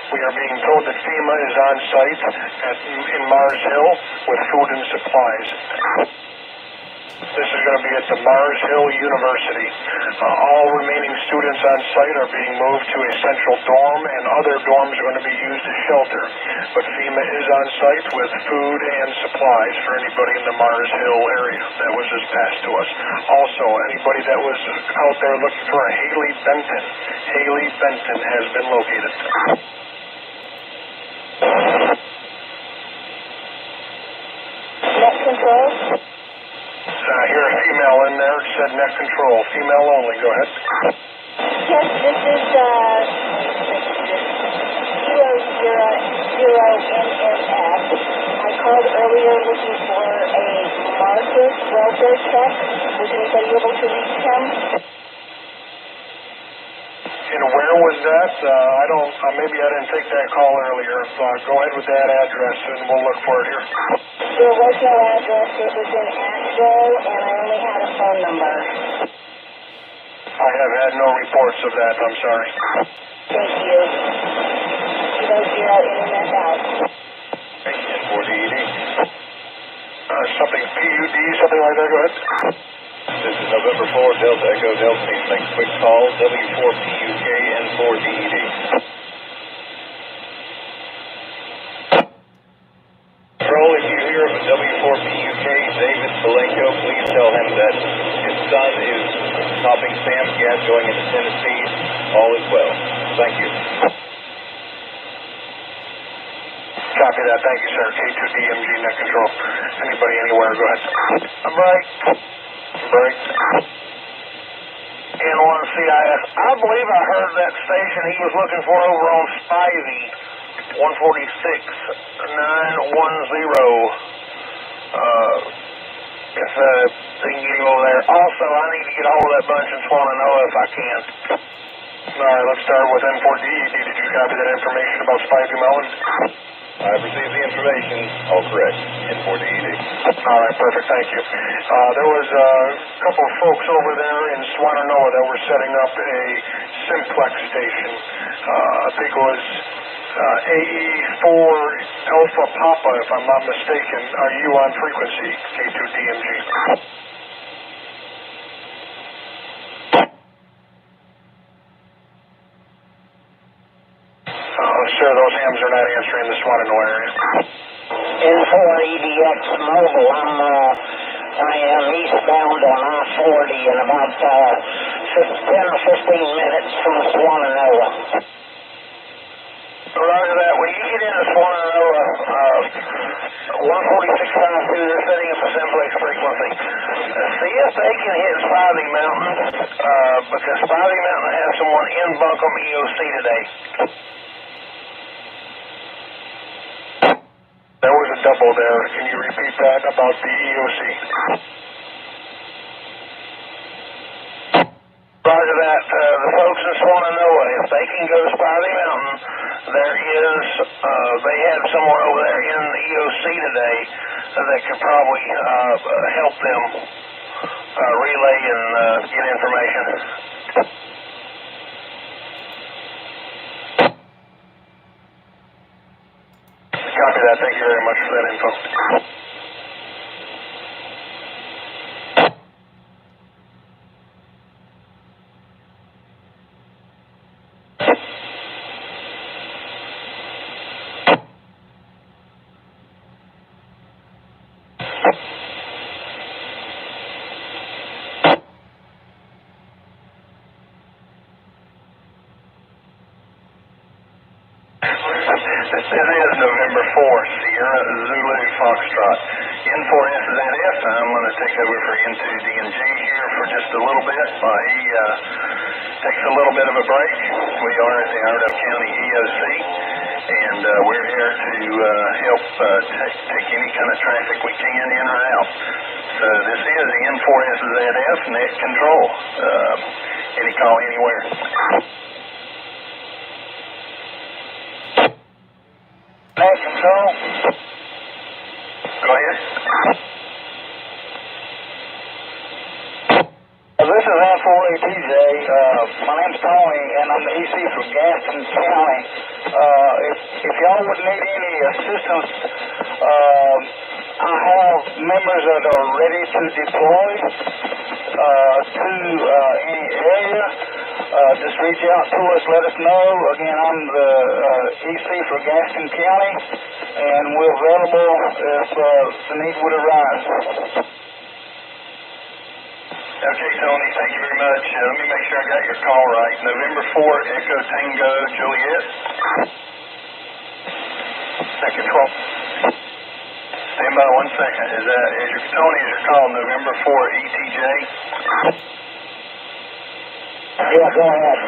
We are being told that FEMA is on site in Mars Hill with food and supplies. This is going to be at the Mars Hill University. All remaining students on site are being moved to a central dorm, and other dorms are going to be used as shelter. But FEMA is on site with food and supplies for anybody in the Mars Hill area. That was just passed to us. Also, anybody that was out there looking for a Haley Benton. Haley Benton has been located. Net control? I hear a female in there. It said net control. Female only. Go ahead. Yes, this is Kilo 0NMF. I called earlier looking for a Marcus welfare check. Was anybody able to reach him? And where was that? Maybe I didn't take that call earlier. Go ahead with that address and we'll look for it here. There was no address. It was in Asheville, and I only had a phone number. I have had no reports of that. I'm sorry. Thank you. Kilo 0NMF out. N4DED. Something PUD, something like that. Go ahead. This is November 4, Delta Echo Delta. Please make a quick call. W4PUK N4DED. Control, if you hear of a W4PUK, David Belenko, please tell him that his son is topping Sam's gas going into Tennessee. All is well. Thank you. Copy that. Thank you, sir. K2DMG net control. Anybody anywhere, go ahead. I'm right. Break. And on CIS, I believe I heard that station he was looking for over on Spivey, 146-910. If they can get him over there. Also, I need to get a hold of that bunch in Swannanoa if I can. All right, let's start with N4DED. Did you copy that information about Spivey Mountain? I've received the information. All correct. N4DED. All right, perfect. Thank you. There was a couple of folks over there in Swannanoa that were setting up a simplex station. I think it was AE4 Alpha Papa, if I'm not mistaken. Are you on frequency, K2DMG? Sir, those hams are not answering the Swannanoa area. N4EDX Mobile. I am eastbound on I-40 in about 10 or 15 minutes from Swannanoa. Roger that. When you get into Swannanoa, 146.52, they're setting up a simplex frequency. See if they can hit Spivey Mountain, because Spivey Mountain has someone in Buncombe EOC today. There was a double there. Can you repeat that about the EOC? Roger that. The folks in Swananoa, if they can go spy the mountain, there is, they have someone over there in the EOC today that could probably help them relay and get information. Copy that. Thank you very much for that info. This is November 4th, Sierra Zulu Foxtrot. N4SZF, I'm going to take over for N2GE here for just a little bit. He takes a little bit of a break. We are at the Iredell County EOC, and we're here to help take any kind of traffic we can in or out. So this is the N4SZF net control. Any call anywhere. Net control. Go ahead. This is N4ATJ. My name's Tony, and I'm the EC for Gaston County. If y'all would need any assistance, I have members that are ready to deploy to any area. Just reach out to us, let us know. Again, I'm the EC for Gaston County, and we're available if the need would arise. Okay, Tony, thank you very much. Let me make sure I got your call right. November 4, Echo Tango Juliet. Second 12. Stand by 1 second. Is your Tony, is your call November 4 ETJ? Yeah, go ahead.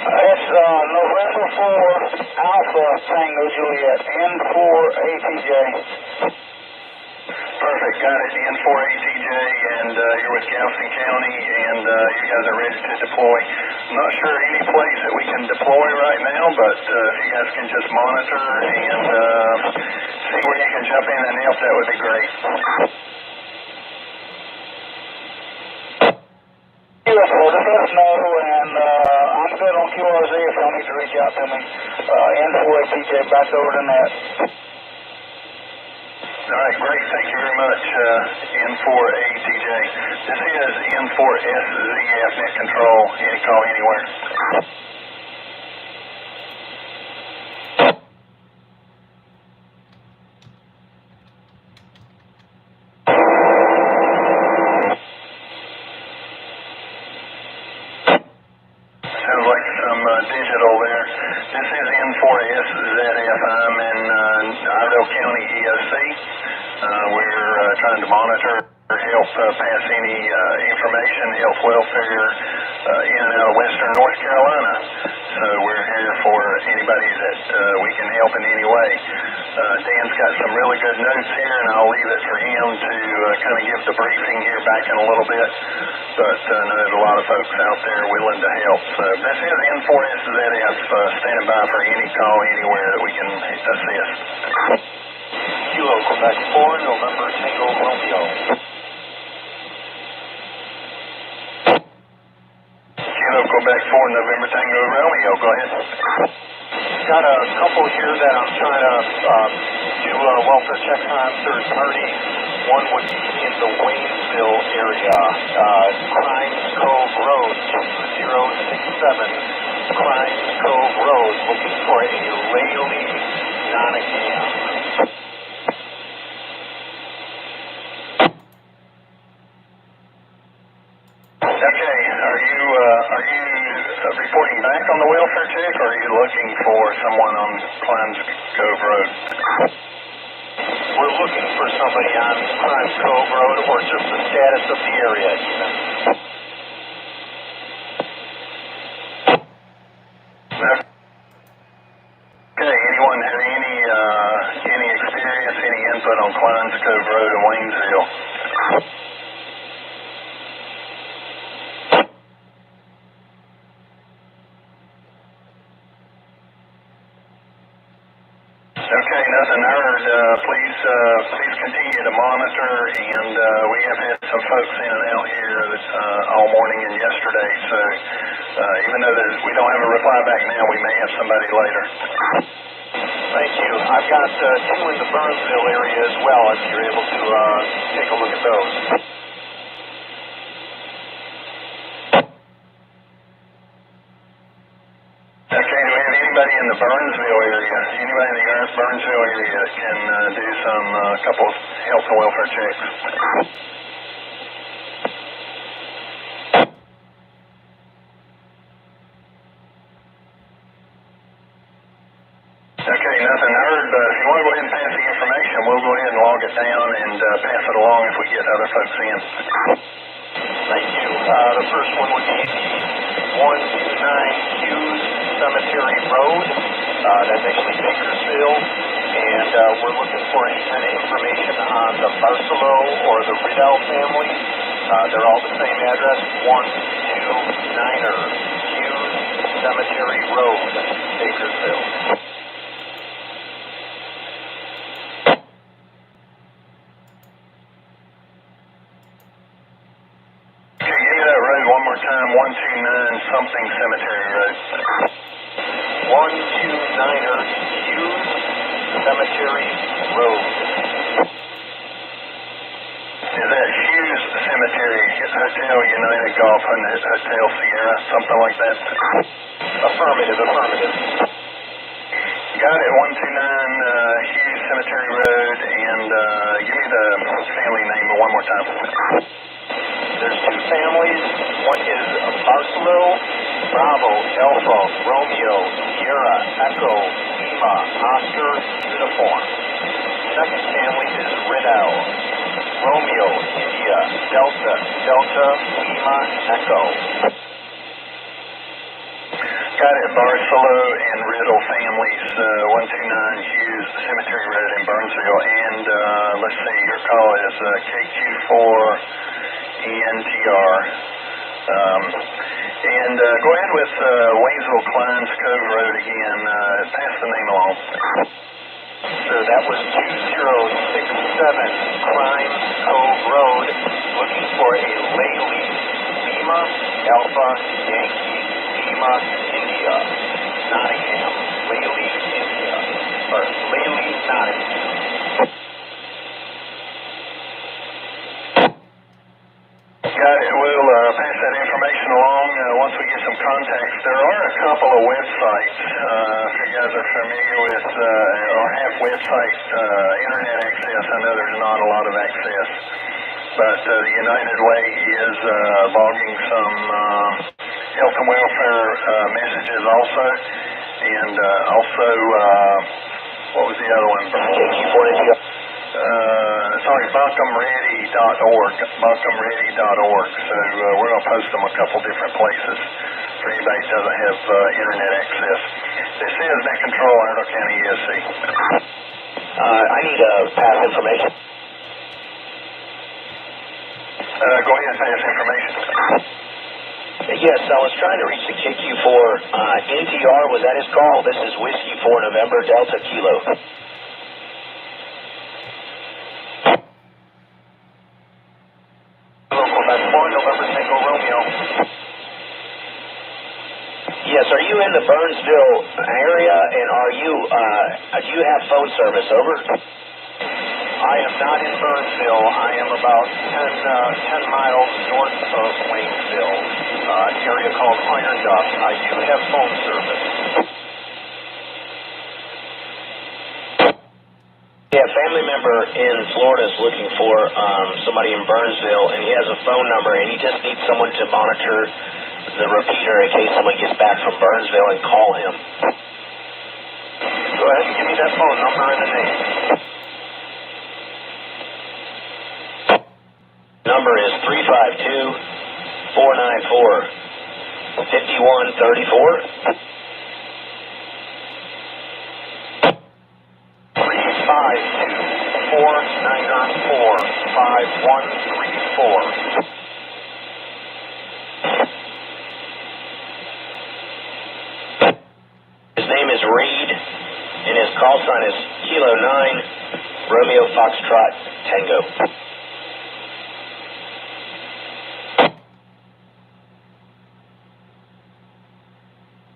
It's November 4 Alpha Tango Juliet, N4ATJ. Perfect, got it. N4ATJ, and you're with Galveston County, and you guys are ready to deploy. I'm not sure any place that we can deploy right now, but if you guys can just monitor and see where you can jump in and help, that would be great. Just let us know, and I'm good on QRZ if y'all need to reach out to me. N4ATJ, back over to net. All right, great. Thank you very much, N4ATJ. This is N4SZF net control. Any call anywhere. Sounds like some digital there. This is N4SZF. I'm in Iredell County EOC. We're trying to monitor or help pass any information, health, welfare in and out of western North Carolina. So we're here for anybody that we can help in any way. Dan's got some really good notes here, and I'll leave it for him to kind of give the briefing here back in a little bit. But I know there's a lot of folks out there willing to help. So this is N4SZF standing by for any call anywhere that we can assist. Kilo Quebec 4, November Tango Romeo. Kilo Quebec 4, November Tango Romeo. Go ahead. Got a couple here that I'm trying to do welfare checks on third party. One would be in the Waynesville area, Crimes Cove Road, 2067 Crimes Cove Road, looking for a Rayleigh Nonagam. Okay, are you reporting back on the welfare check, or are you looking for someone on Crimes Cove Road? We're looking for somebody on Crimes Cove Road, or just the status of the area even. but on Klein's Cove Road in Waynesville. Okay, nothing heard. Please continue to monitor, and we have had some folks in and out here all morning and yesterday, so even though we don't have a reply back now, we may have somebody later. Thank you. I've got two in the Burnsville area as well, if you're able to take a look at those. Okay, do we have anybody in the Burnsville area? Anybody in the Burnsville area that can do some couple of health and welfare checks? Okay, nothing heard, but if you want to go ahead and pass the information, we'll go ahead and log it down and pass it along if we get other folks in. Thank you. The first one would be 129 Hughes Cemetery Road. That's actually Bakersfield. And we're looking for any kind of information on the Barcelo or the Riddell family. They're all the same address, 129er Hughes Cemetery Road, Bakersfield. Okay, give me that road one more time, 129 something Cemetery Road. 129er Hughes Cemetery Road. Is that Hughes Cemetery, Hotel United Golf and Hotel Sierra, something like that? Affirmative. Got it, 129 Hughes Cemetery Road, and give me the family name one more time. There's two families. One is Barcelo, Bravo, Alpha, Romeo, Sierra, Echo, Lima, Oscar, Uniform. Second family is Riddell, Romeo, India, Delta, Lima, Echo. Got it, Barcelo and Riddle families, 129 Hughes Cemetery Road in Burnsville, and let's see, your call is KQ4 ENTR. And go ahead with Waynesville Klein's Cove Road again. Pass the name along. Sure, that was 2067 Klein's Cove Road. Looking for a Laley, Lima, Alpha, Yankee, Lima, India, Nottingham, Laley, India, or Laley, Nottingham. Got it. We'll pass that information along once we get some contacts. There are a couple of websites, if you guys are familiar with or have website internet access. I know there's not a lot of access, but the United Way is logging some health and welfare messages also, and also what was the other one? Sorry, buckemready.org. So we're going to post them a couple different places for anybody that doesn't have internet access. This is Net Control, Iredell County ESC. I need pass information. Go ahead and pass information. Yes, I was trying to reach the KQ4 NTR. Was that his call? This is Whiskey 4 November Delta Kilo. Yes, are you in the Burnsville area, and do you have phone service, over? I am not in Burnsville. I am about 10 miles north of Waynesville, an area called Iron Duck. I do have phone service. Yeah, a family member in Florida is looking for somebody in Burnsville, and he has a phone number, and he just needs someone to monitor the repeater in case someone gets back from Burnsville and call him. Go ahead and give me that phone number and the name. Number is 352-494-5134. 352-494-5134. 5134. His name is Reed, and his call sign is Kilo 9, Romeo Foxtrot Tango.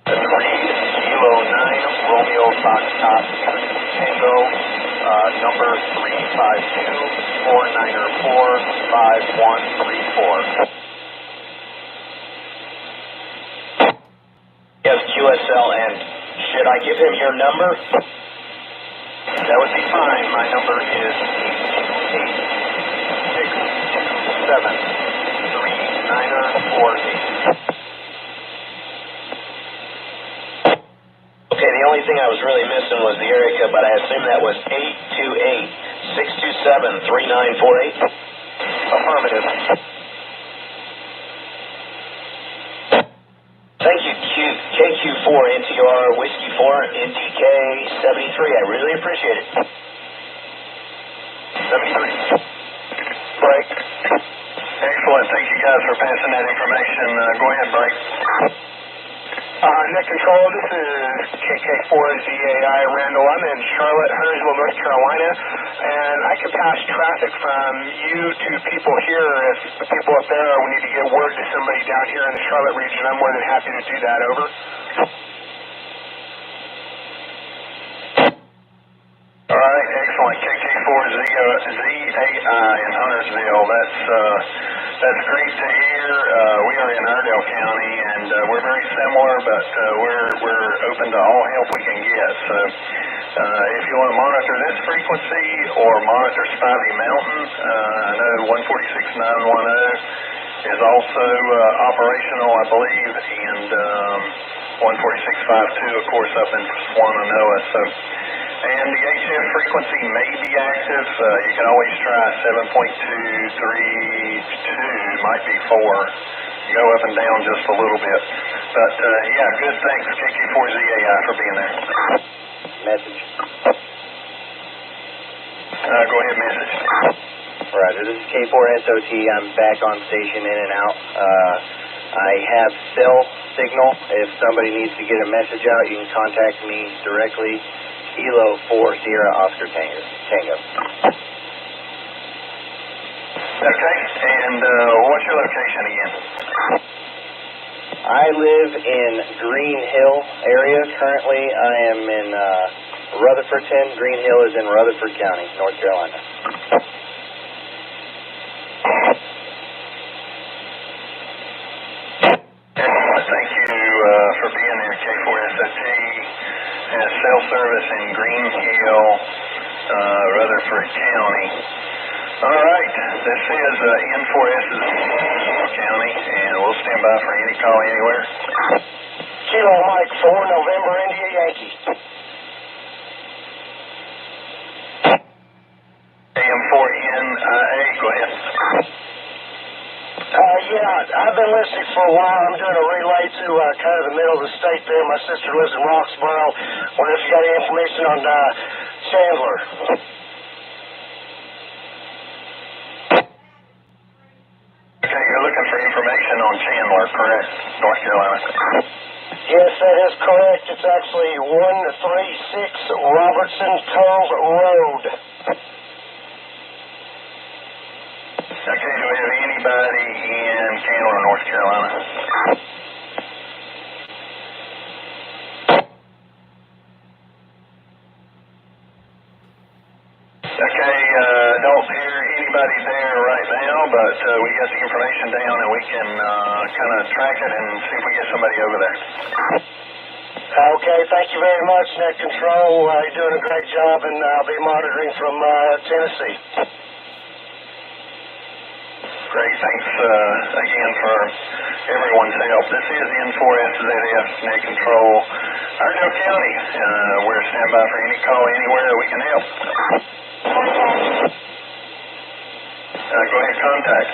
Reed, Kilo 9, Romeo Foxtrot Tango, number 352-494-5134. Yes, QSL, and should I give him your number? That would be fine. My number is 828-627-3948. Okay, the only thing I was really missing was the area code, but I assume that was 828-627-3948. Affirmative. Thank you, KQ4 NTR Whiskey 4 NDK 73. I really appreciate it. 73. Break. Excellent. Thank you guys for passing that information. Go ahead, Break. Net Control, this is KK4ZAI Randall. I'm in Charlotte, Huntersville, North Carolina, and I can pass traffic from you to people here. If the people up there, we need to get word to somebody down here in the Charlotte region, I'm more than happy to do that. Over. All right, excellent. KK4ZAI in Huntersville. That's great to hear. We are in Iredell County, and we're very similar, but we're open to all help we can get. So if you want to monitor this frequency or monitor Spivey Mountain, I know 146910 is also operational, I believe, and 14652, of course, up in Swannanoa. So. And the HF frequency may be active. You can always try 7.232, might be 4. Go up and down just a little bit. But, yeah, good. Thanks, KK4ZAI, for being there. Message. Go ahead, message. Roger, this is K4SOT. I'm back on station, in and out. I have cell signal. If somebody needs to get a message out, you can contact me directly. Kilo 4 Sierra Oscar Tango. Okay, and what's your location again? I live in Green Hill area. Currently, I am in Rutherfordton. Green Hill is in Rutherford County, North Carolina. Thank you for being there, K4SOT. Has cell service in Green Hill, Rutherford County. All right, this is N4S's County, and we'll stand by for any call anywhere. Kilo Mike 4 November India Yankee. AM4NIA, go ahead. Yeah, I've been listening for a while. I'm doing a relay to kind of the middle of the state there. My sister lives in Roxborough. Wonder if you got any information on Chandler. Okay, you're looking for information on Chandler, correct? North Carolina. Yes, that is correct. It's actually 136 Robertson Cove Road. Okay, do we have anybody in Chandler, North Carolina? Okay, don't hear anybody there right now, but we got the information down and we can kind of track it and see if we get somebody over there. Okay, thank you very much, Net Control. You're doing a great job, and I'll be monitoring from Tennessee. Great, thanks again for everyone's help. This is N4SZF Net Control, Iredell County. We're standby for any call anywhere that we can help. Go ahead, contact.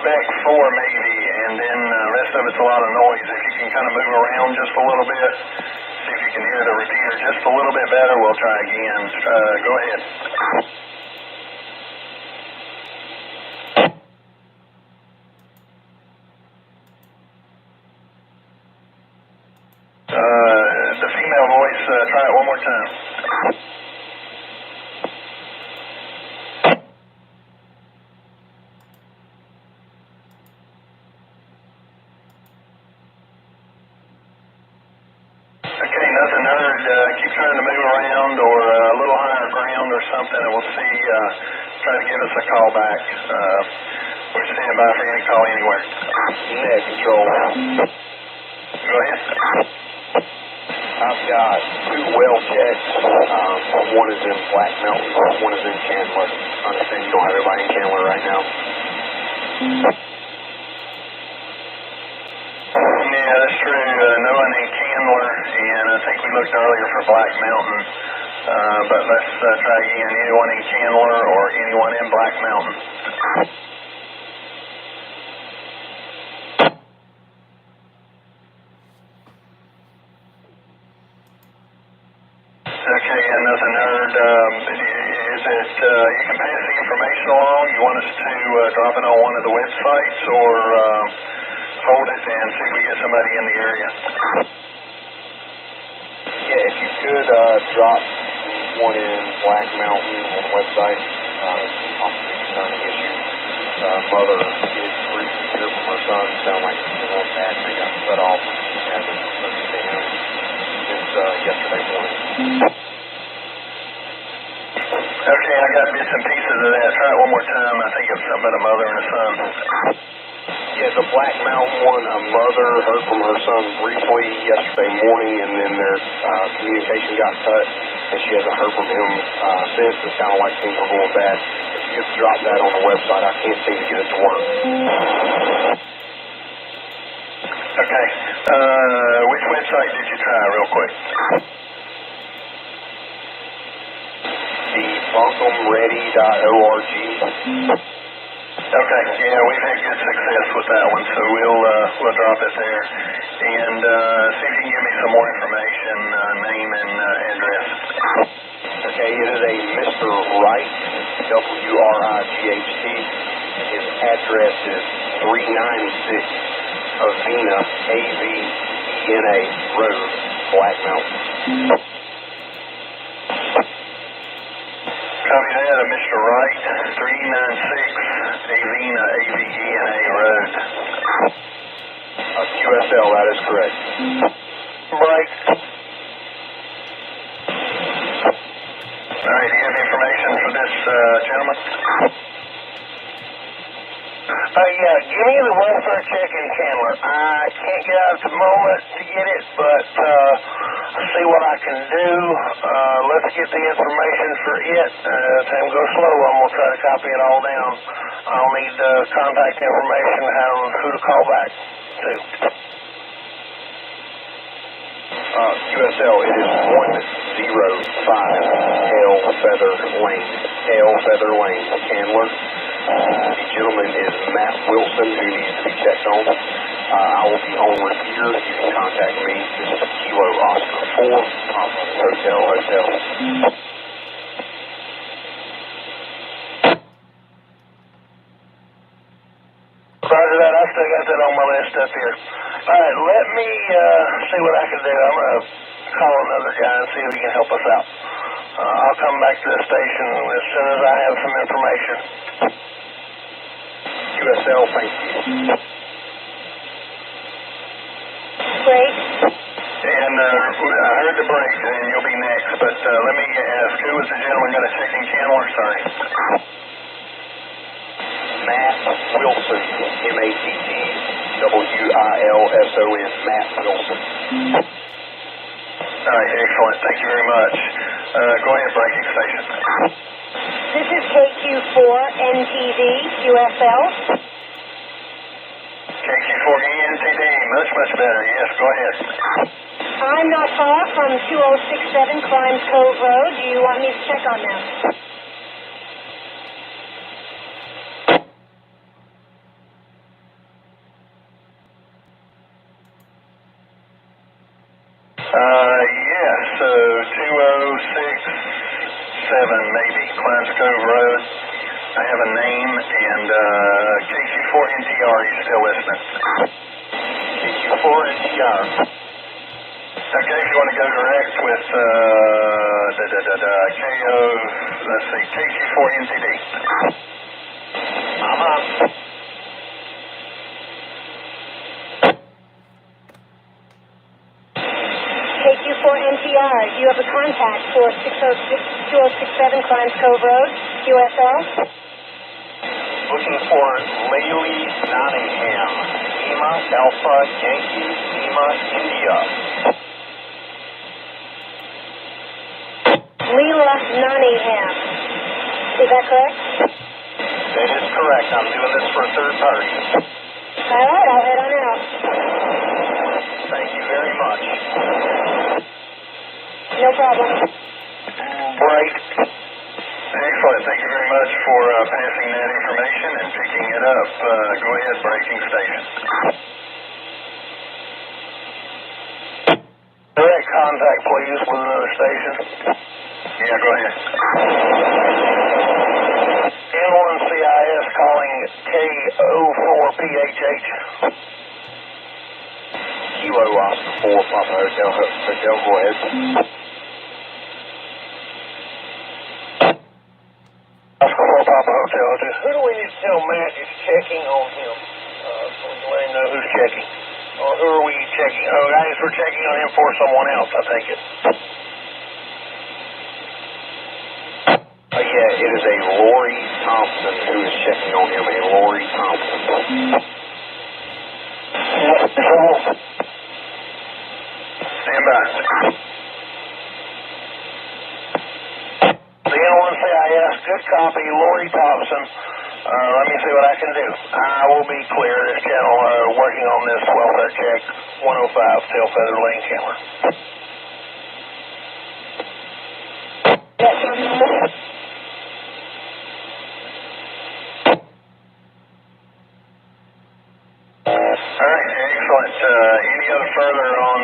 spec 4 maybe, and then the rest of it's a lot of noise. If you can kind of move around just a little bit, see if you can hear the repeater just a little bit better, we'll try again. Go ahead. The female voice, try it one more time. Okay, nothing heard. Keep trying to move around or a little higher ground or something, and we'll see. Try to give us a call back. We're standing by for any call anywhere. Net control. Go ahead. I've got 2 well checks. One is in Black Mountain, one is in Chandler. I understand you don't have everybody in Chandler right now. Yeah, that's true. No one in Candler, and I think we looked earlier for Black Mountain. But let's try again. Anyone in Candler or anyone in Black Mountain? Okay, and nothing heard. Is it, you can pass the information along? You want us to drop it on one of the websites or hold it and see if we get somebody in the area? Yeah, if you could drop one in Black Mountain on the website, possibly concerning issues. Mother is briefly here from her son. Sound like it was bad. They got cut off. Hasn't spoken to him since yesterday morning. Okay, I got bits and pieces of that. Try it one more time. I think it's something about a mother and a son. Yeah, the Black Mountain one, a mother heard from her son briefly yesterday morning, and then their communication got cut, and she hasn't heard from him since. It sounded like things were going bad. If you could drop that on the website, I can't seem to get it to work. Okay. Which website did you try real quick? The bunkemready.org. Okay, yeah, we've had good success with that one, so we'll drop it there. And see if you can give me some more information, name and address. Okay, it is a Mr. Wright, W-R-I-G-H-T. His address is 396 Avena, A-V-E-N-A Road, Black Mountain. Copy that, Mr. Wright, 396 Avena, A-V-E-N-A Road. QSL, that is correct. Right. All right, do you have information for this gentleman? Yeah, give me the welfare check in Chandler. I can't get out at the moment to get it, but I'll see what I can do. Let's get the information for it. Time goes slow. I'm going to try to copy it all down. I'll need contact information on who to call back to. QSL, it is 105 L Feather Lane. L Feather Lane, Chandler. The gentleman is Matt Wilson, who needs to be checked on. I will be on repeater. You can contact me. This is Kilo Oscar 4, Hotel. Roger that. I still got that on my list up here. All right, let me see what I can do. I'm going to call another guy and see if he can help us out. I'll come back to the station as soon as I have some information. QSL, thank you. Break. And I heard the break, and you'll be next. But let me ask, who was the gentleman going to check in Chandler? Sorry. Matt Wilson, M-A-T-T-W-I-L-S-O-N, Matt Wilson. All right, excellent. Thank you very much. Go ahead, breaking station. This is KQ4 N2GE UFL. KQ4ENTD, much better. Yes, go ahead. I'm not far from 2067 Crimes Cove Road. Do you want me to check on them? maybe, Clines Cove Road. I have a name, and KC4NTR, you still listening? KC4NTR. Okay, if you want to go direct with KO, let's see, KC4NTD. KQ4NTR, do you have a contact for 2067 Clines Cove Road, QSL? Looking for Laylee Nottingham, Lima Alpha Yankee, Lima India. Leela Nottingham, is that correct? That is correct. I'm doing this for a third party. All right, I'll head on out. Thank you very much. No problem. Great. Excellent. Thank you very much for passing that information and picking it up. Go ahead, breaking station. Direct contact, please, with another station. Yeah, go ahead. N1CIS calling KO4PHH. Kilo Oscar 4, Papa Hotel, go ahead. Oscar 4, Papa Hotel. Who do we need to tell Matt is checking on him? So we can let him know who's checking. Or who are we checking? Oh, guys, we're checking on him for someone else, I take it. Yeah, it is a Lori Thompson who is checking on him, a Lori Thompson. Stand by. The N1CIS, good copy, Lori Thompson. Let me see what I can do. I will be clear this channel working on this welfare check 105 Tail Feather Lane camera. All right, excellent. Any other further on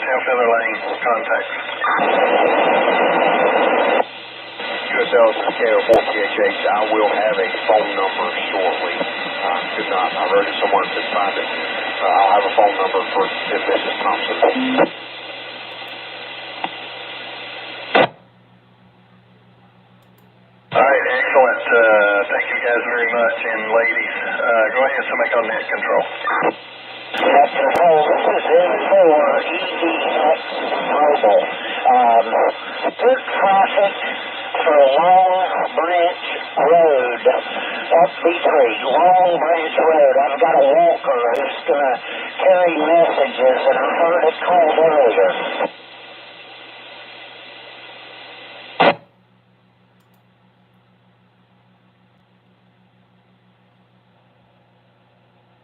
Tail Feather Lane contacts? QSL is KO4PHH. I will have a phone number shortly. Could not. I wrote it somewhere and couldn't find it. I'll have a phone number for Mrs. Thompson. All right, excellent. Thank you guys very much. And ladies, go ahead and somebody on net control. Net control, this is N4EDX Mobile. Good traffic for Long Branch Road, FB3, Long Branch Road. I've got a walker who's going to carry messages, and I heard it called earlier.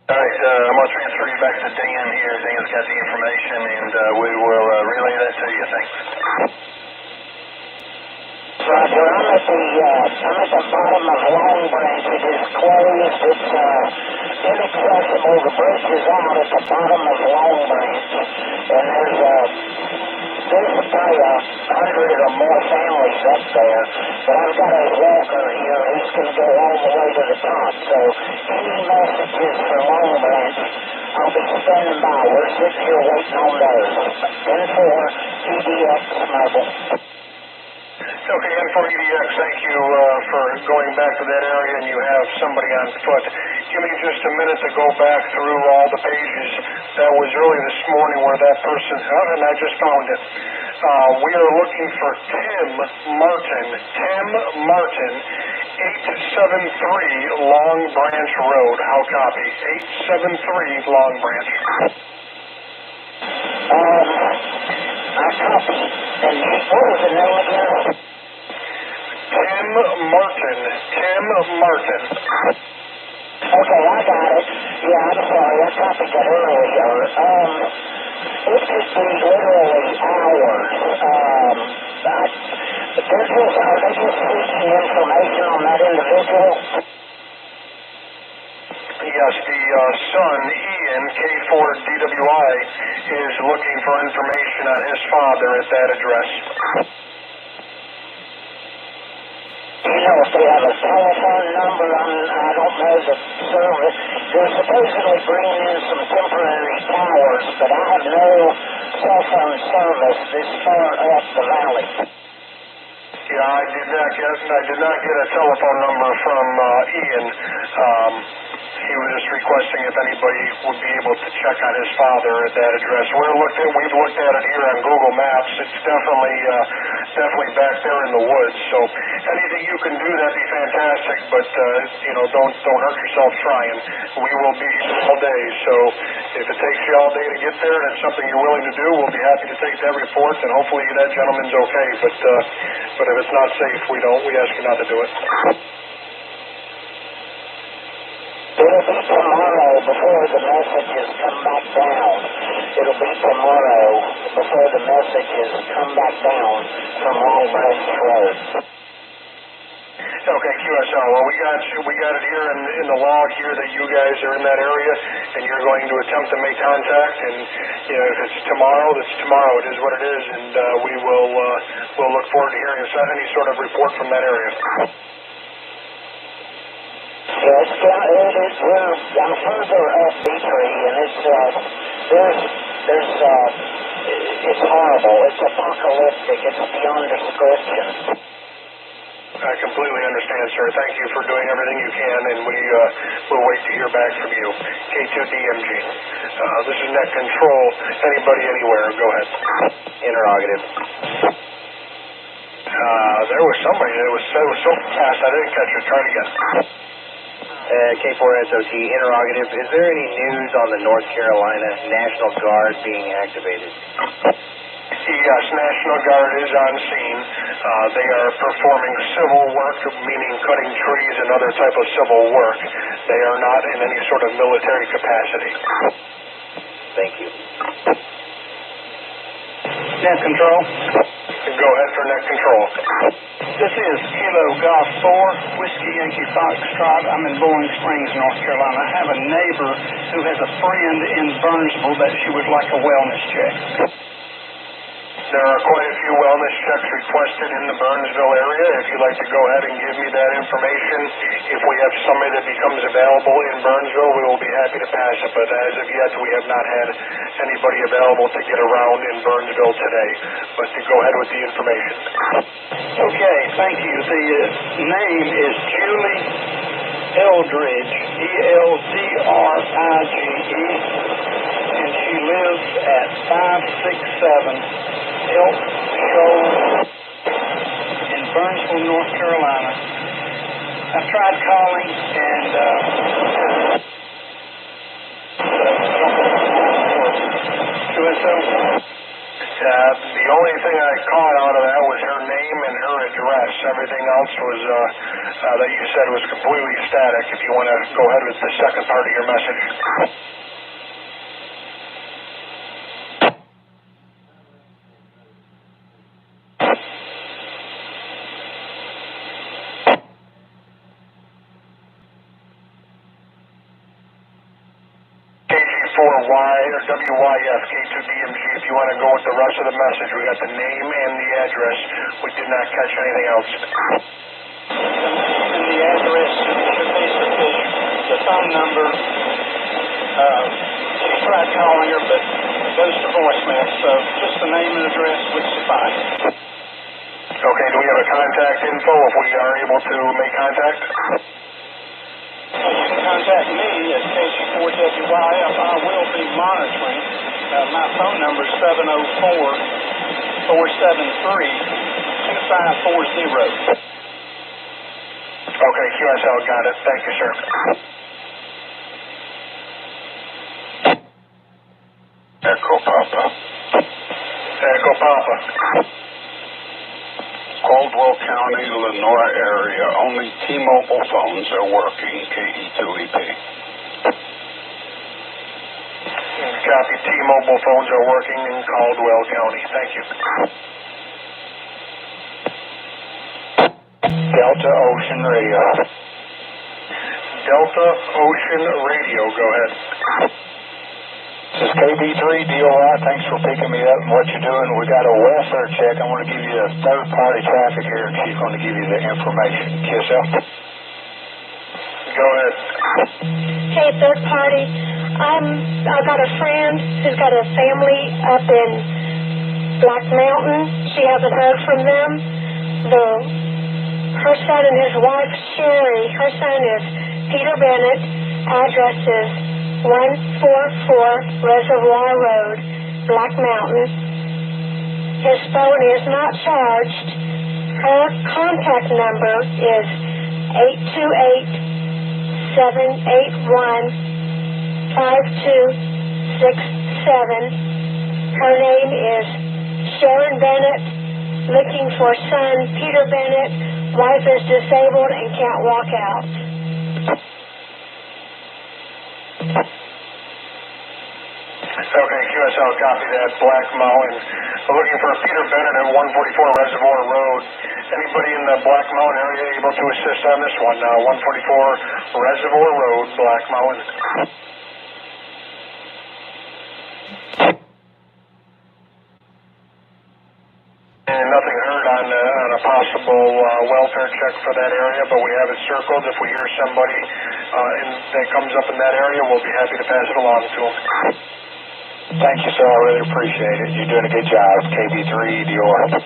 All right, I'm going to transfer you back to Dan here. Dan's got the information, and we will relay that to you. Thanks. Roger, I'm at the bottom of Long Branch. It is closed. It's inaccessible. The bridge is out at the bottom of Long Branch, and there's probably 100 or more families up there. But I've got a walker here who's going to go all the way to the top. So any messages for Long Branch, I'll be standing by. We're sitting here waiting on those. N4EDX Mobile. Okay, N4EDX, thank you for going back to that area, and you have somebody on foot. Give me just a minute to go back through all the pages. That was early this morning where that person, and I just found it. We are looking for Tim Martin. Tim Martin, 873 Long Branch Road. How copy? 873 Long Branch. I copy. And what was the name again? Tim Martin. Tim Martin. Okay, I got it. Yeah, I'm sorry. I copied that earlier. It could be literally hours. Are they just seeking information on that individual? Yes, the son, Ian, K4DWI, is looking for information on his father at that address. You know, if they have a telephone number, I don't know the service. They're supposedly bringing in some temporary towers, but I have no cell phone service this far up the valley. Yeah, I did not get a telephone number from Ian. He was just requesting if anybody would be able to check on his father at that address. We've looked at it here on Google Maps. It's definitely back there in the woods. So anything you can do, that'd be fantastic. But don't hurt yourself trying. We will be here all day. So if it takes you all day to get there and it's something you're willing to do, we'll be happy to take that report. And hopefully that gentleman's okay. But if it's not safe, we ask you not to do it. It'll be tomorrow before the messages come back down. It'll be tomorrow before the messages come back down from Long Branch Road. Okay, QSL. Well, we got it here in the log here that you guys are in that area, and you're going to attempt to make contact. And if it's tomorrow, that's tomorrow. It is what it is, and we'll look forward to hearing any sort of report from that area. Yes, I'm further up Beatree, and it's horrible. It's apocalyptic. It's beyond description. I completely understand, sir. Thank you for doing everything you can, and we'll wait to hear back from you. K2DMG. This is Net Control. Anybody, anywhere, go ahead. Interrogative. There was somebody that was so fast I didn't catch it. Try it again. K4SOT, interrogative. Is there any news on the North Carolina National Guard being activated? Yes, National Guard is on scene. They are performing civil work, meaning cutting trees and other type of civil work. They are not in any sort of military capacity. Thank you. Net Control. Go ahead for Net Control. This is Kilo Golf 4, Whiskey Yankee Foxtrot. I'm in Bowling Springs, North Carolina. I have a neighbor who has a friend in Burnsville that she would like a wellness check. There are quite a few wellness checks requested in the Burnsville area. If you'd like to go ahead and give me that information, if we have somebody that becomes available in Burnsville, we will be happy to pass it. But as of yet, we have not had anybody available to get around in Burnsville today. But to go ahead with the information. Okay, thank you. The name is Julie Eldridge, Eldrige, and she lives at 567 Elk Shoals in Burnsville, North Carolina. I've tried calling and QSO. The only thing I caught out of that was her name and her address. Everything else was that you said was completely static. If you want to go ahead with the second part of your message. KG4Y or WYF, K2DMG, if you want to go with the rest of the message, we got the name and the address. We did not catch anything else. And the address should be sufficient. The phone number, she tried calling her, but it goes to voicemail, so just the name and address would suffice. Okay, do we have a contact info if we are able to make contact? You can contact me at KG4WYF. I will be monitoring. My phone number is 704-473-2540. Okay, QSL, got it. Thank you, sir. Echo Papa. Echo Papa. Caldwell County, Lenore area. Only T-Mobile phones are working. KE2EP. Copy. T-Mobile phones are working in Caldwell County. Thank you. Delta Ocean Radio. Delta Ocean Radio, go ahead. This is KB3 DOI. Thanks for picking me up and what you're doing. We got a welfare check. I want to give you a third-party traffic here, and she's going to give you the information. QSL. Go ahead. Hey, third party. I've got a friend who's got a family up in Black Mountain. She hasn't heard from them. Her son and his wife, Sherry. Her son is Peter Bennett. Address is 144 Reservoir Road, Black Mountain. His phone is not charged. Her contact number is 828-781-5267. Her name is Sharon Bennett. Looking for son Peter Bennett. Wife is disabled and can't walk out. Okay, QSL, copy that. Black Mountain. We're looking for Peter Bennett at 144 Reservoir Road. Anybody in the Black Mountain area able to assist on this one? 144 Reservoir Road, Black Mountain. And nothing heard on a possible welfare check for that area, but we have it circled. If we hear somebody that comes up in that area, we'll be happy to pass it along to them. Thank you, sir. I really appreciate it. You're doing a good job. KB3 DOI.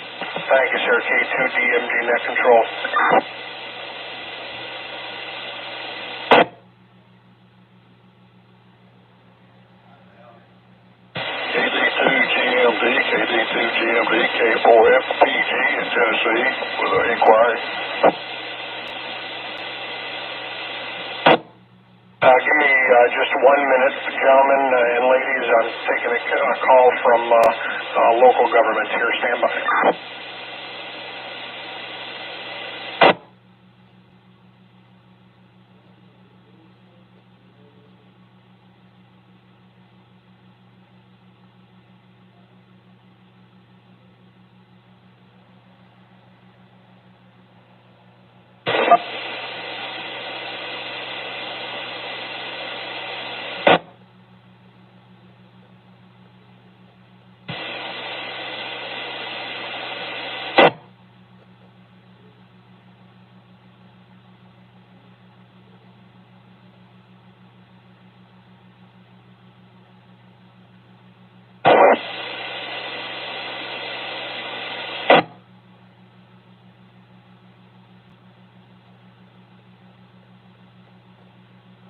Thank you, sir. K2DMG Net Control. KD2GMD, KD2GMD, K4FPG in Tennessee with an inquiry. Give me just 1 minute, gentlemen and ladies. I'm taking a call from local government here. Stand by.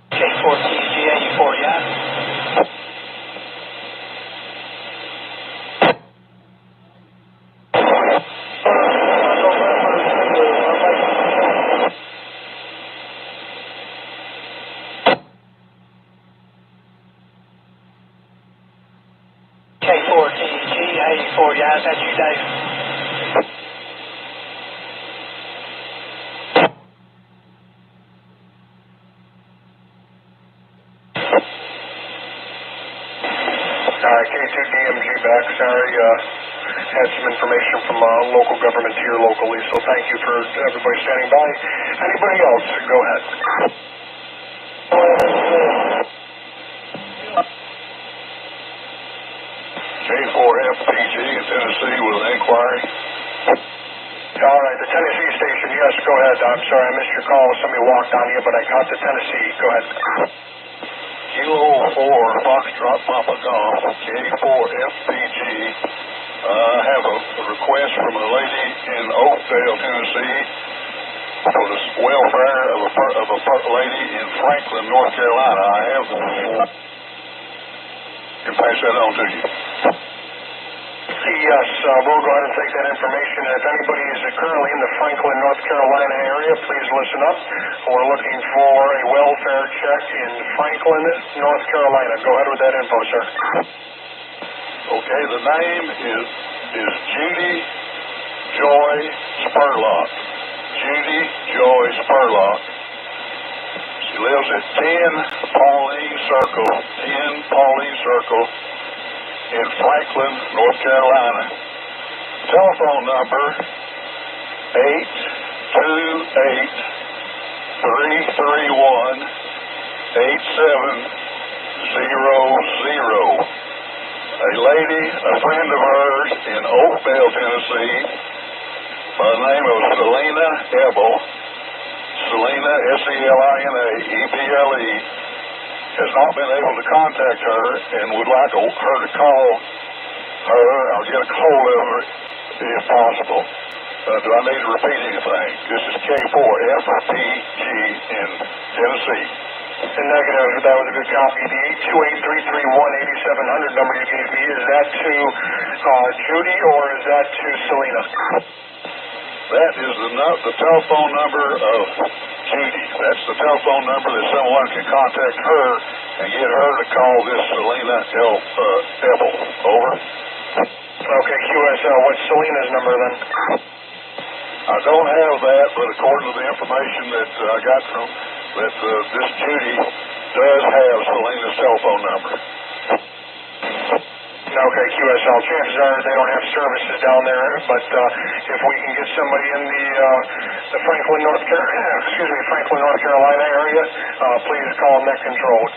K4TGA4, yeah. K4TGA4, yeah, is that you, Dave? K2DMG back. Sorry, had some information from local government here locally, so thank you for everybody standing by. Anybody else? Go ahead. K4FPG in Tennessee with an inquiry. All right, the Tennessee station. Yes, go ahead. I'm sorry, I missed your call. Somebody walked on you, but I got the Tennessee. Go ahead. Kilo 4 Foxtrot Papa Golf, K4FPG. I have a request from a lady in Oakdale, Tennessee, for the welfare of a lady in Franklin, North Carolina. I have the can pass that on to you. Yes, we'll go ahead and take that information. And if anybody is currently in the Franklin, North Carolina area, please listen up. We're looking for a welfare check in Franklin, North Carolina. Go ahead with that info, sir. Okay, the name is Judy Joy Spurlock. Judy Joy Spurlock. She lives at 10 Pauline Circle in Franklin, North Carolina. Telephone number 828-331-8700. A lady, a friend of hers in Oakdale, Tennessee, by the name of Selena Ebel, Selena, S-E-L-I-N-A, E-B-L-E, has not been able to contact her and would like her to call her or get a hold of her if possible. Do I need to repeat anything? This is K4FPG in Tennessee. Negative, that was a good copy. The 828-331-8700 number you gave me, is that to Judy or is that to Selena? That is the telephone number of Judy. That's the telephone number that someone can contact her and get her to call this Selena Ebel. Over. Okay, QSL, what's Selena's number then? I don't have that, but according to the information that I got from that this Judy does have Selena's telephone number. Okay, QSL, chances are they don't have services down there, but if we can get somebody in the Franklin, North Carolina area, please call Net Control.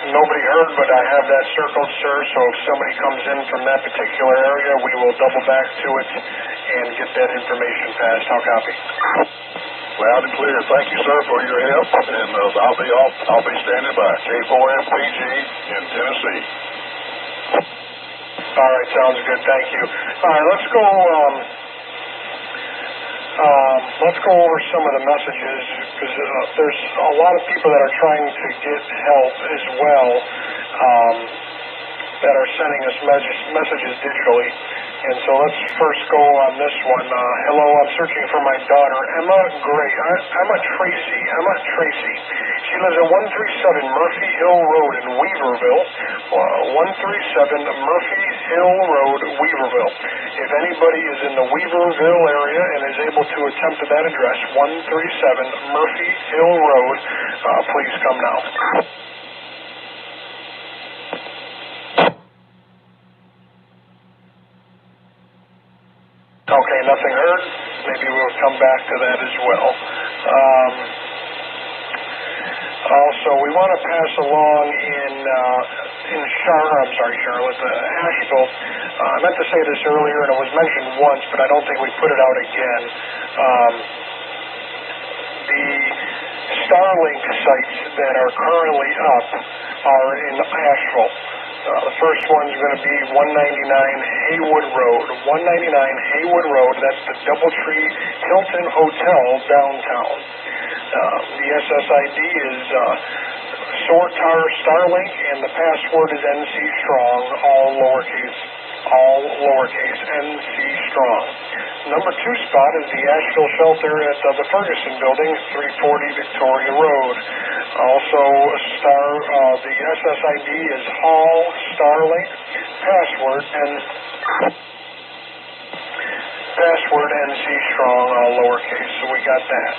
Nobody heard, but I have that circled, sir, so if somebody comes in from that particular area, we will double back to it and get that information passed. I'll copy. Loud and clear. Thank you, sir, for your help, and I'll be standing by. K4FPG in Tennessee. All right, sounds good. Thank you. All right, let's go over some of the messages, because there's a lot of people that are trying to get help as well, that are sending us messages digitally. And so let's first go on this one. Hello, I'm searching for my daughter, Emma Tracy. She lives at 137 Murphy Hill Road in Weaverville. 137 Murphy Hill Road, Weaverville. If anybody is in the Weaverville area and is able to attempt to that address, 137 Murphy Hill Road, please come now. Okay, nothing heard. Maybe we'll come back to that as well. Also, we want to pass along in Charlotte, Asheville. I meant to say this earlier, and it was mentioned once, but I don't think we put it out again. The Starlink sites that are currently up are in Asheville. The first one's going to be 199 Haywood Road. 199 Haywood Road, that's the Doubletree Hilton Hotel downtown. The SSID is Sortar Starlink, and the password is NC Strong, all lowercase, NC Strong. Number 2 spot is the Asheville shelter at the Ferguson Building, 340 Victoria Road. Also, the SSID is Hall Starlink, password NC Strong, all lowercase. So we got that.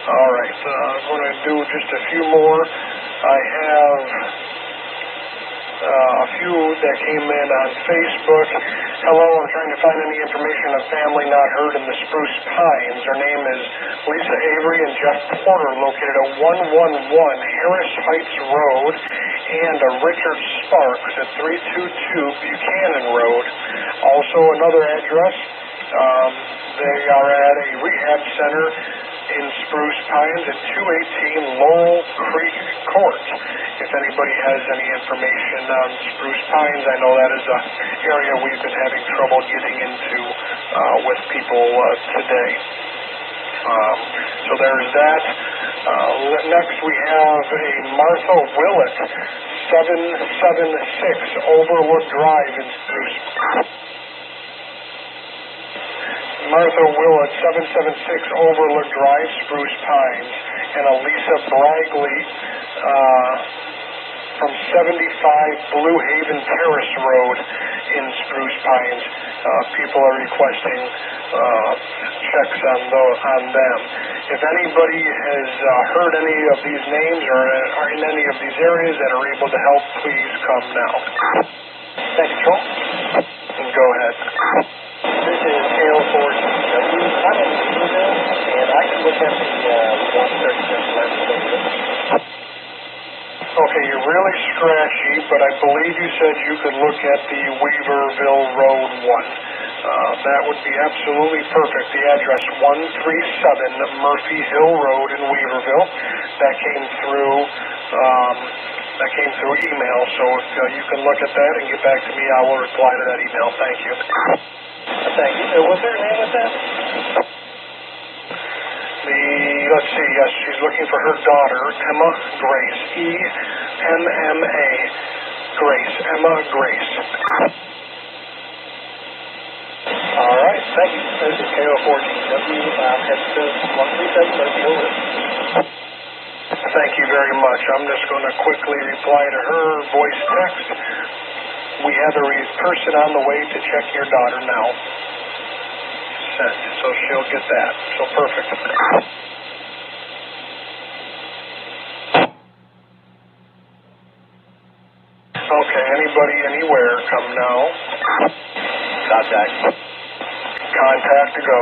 All right, I'm going to do just a few more. I have a few that came in on Facebook. Hello, I'm trying to find any information on family not heard in the Spruce Pines. Her name is Lisa Avery and Jeff Porter, located at 111 Harris Heights Road, and Richard Sparks at 322 Buchanan Road. Also another address, they are at a rehab center in Spruce Pines at 218 Laurel Creek Court. If anybody has any information on Spruce Pines, I know that is an area we've been having trouble getting into with people today. So there's that. Next we have a Martha Willett, 776 Overlook Drive in Spruce. Martha Willett, 776 Overlook Drive, Spruce Pines, and Elisa Bragley from 75 Blue Haven Terrace Road in Spruce Pines. People are requesting checks on them. If anybody has heard any of these names or are in any of these areas and are able to help, please come now. Thank you, Control. Go ahead. This is N2GE. I'm in Weaverville, and I can look at the 136 left. Okay, you're really scratchy, but I believe you said you could look at the Weaverville Road 1. That would be absolutely perfect. The address 137 Murphy Hill Road in Weaverville. That came through email, so if you can look at that and get back to me, I will reply to that email. Thank you. Thank you. What's her name with that? Let's see, yes, she's looking for her daughter, Emma Grace. E-M-M-A, Grace, Emma Grace. All right, thank you. This is KO4GW, heads to 137 Murphy Hill Road. Thank you very much. I'm just going to quickly reply to her voice text. We have a person on the way to check your daughter now. Sent, so she'll get that. So perfect. Okay, anybody anywhere, come now. Contact. Contact to go.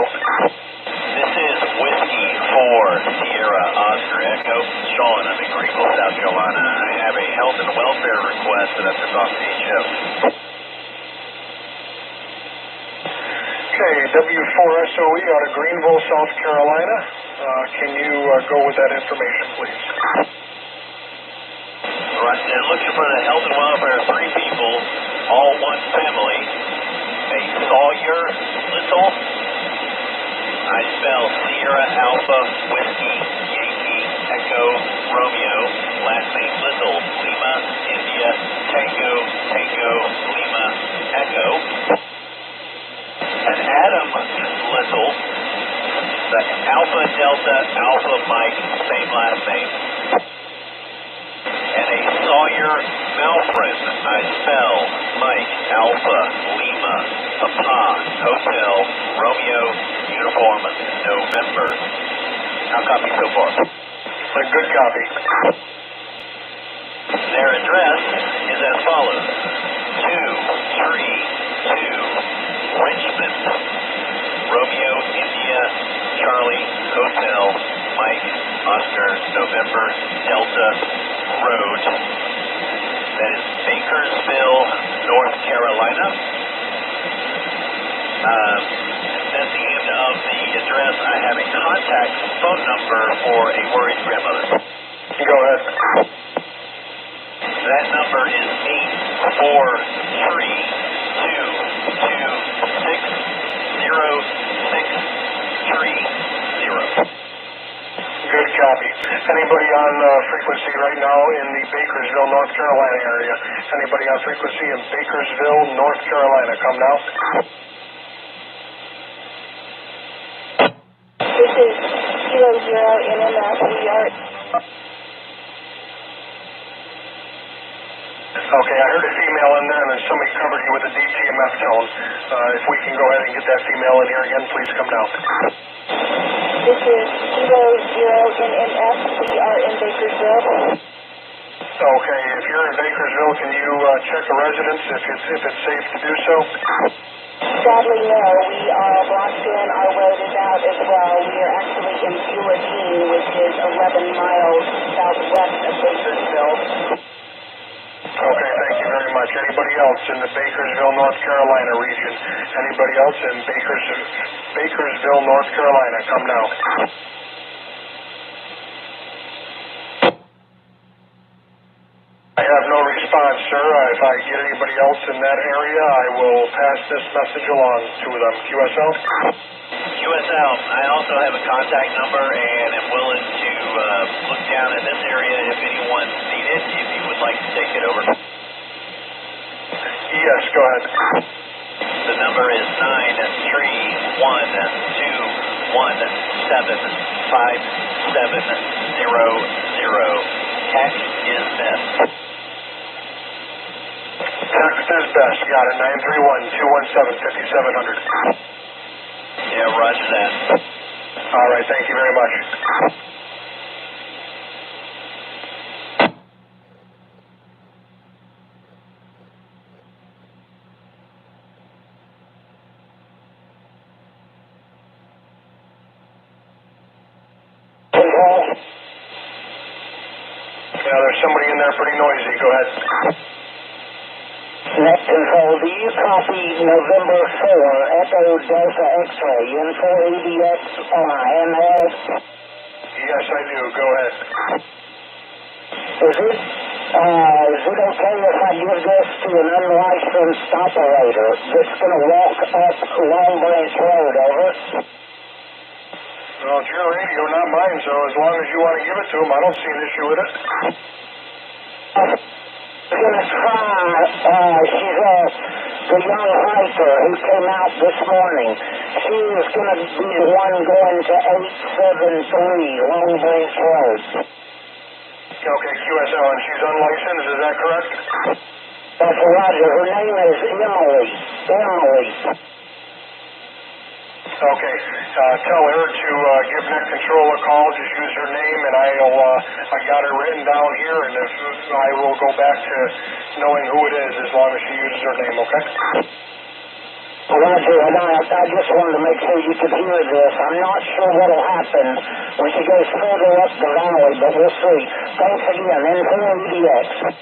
This is Whiskey 4 Sierra Oscar Echo. Sean, I'm in Greenville, South Carolina. I have a health and welfare request that I took off the HF. Okay, W4SOE out of Greenville, South Carolina. Can you go with that information, please? Right, they're looking for the health and welfare of 3 people, all one family. A Sawyer Little. I spell Sierra Alpha Whiskey Yankee Echo Romeo. Last name Little. Lima India Tango Tango Lima Echo. And Adam Little. The Alpha Delta Alpha Mike, same last name. And a Sawyer Malfrin. I spell Mike Alpha Lima Papa Hotel Romeo Uniform November. How copy so far? A good copy. Their address is as follows: 232 Richmond Romeo India Charlie Hotel Mike Oscar November Delta Road. That is Bakersville, North Carolina. That's the end of the address. I have a contact phone number for a worried grandmother. Go ahead. That number is 843-226-0630. Good copy. Anybody on frequency right now in the Bakersville, North Carolina area? Anybody on frequency in Bakersville, North Carolina? Come now. This is 00 NMF. We are... Okay, I heard a female in there, and then somebody covered you with a DTMF tone. If we can go ahead and get that female in here again, please come down. This is 00 NMF. We are in Bakersville. Okay, if you're in Bakersville, can you check the residence if it's safe to do so? Sadly, no. We are blocked in. Our road is out as well. We are actually in Pulateen, which is 11 miles southwest of Bakersville. Okay, thank you very much. Anybody else in the Bakersville, North Carolina region? Anybody else in Bakersville, North Carolina? Come now. I have no response, sir. If I get anybody else in that area, I will pass this message along to them. QSL? QSL, I also have a contact number and am willing to look down in this area if anyone's needed, if you would like to take it over. Yes, go ahead. The number is 931-217-5700. Text is best. Text is best. Got it. 931-217-5700. Yeah, Yeah, roger that. All right, thank you very much. Yeah, there's somebody in there pretty noisy. Go ahead. Net Control, do you copy November 4, Echo Delta X-ray, N2GE handheld? Yes, I do. Go ahead. Is it okay if I give this to an unlicensed operator that's going to walk up Long Branch Road, over? Well, it's your radio, not mine, so as long as you want to give it to him, I don't see an issue with it. I'm going to try, she's the young hiker who came out this morning. She is going to be the one going to 873 Long Branch Road. Okay, QSL, and she's unlicensed, is that correct? That's Roger. Her name is Emily. Okay, tell her to give Net Control a call, just use her name, and I got her written down here, and if I will go back to knowing who it is as long as she uses her name, okay? Roger, and I just wanted to make sure you could hear this. I'm not sure what will happen when she goes further up the valley, but we'll see. Thanks again, N2EDX.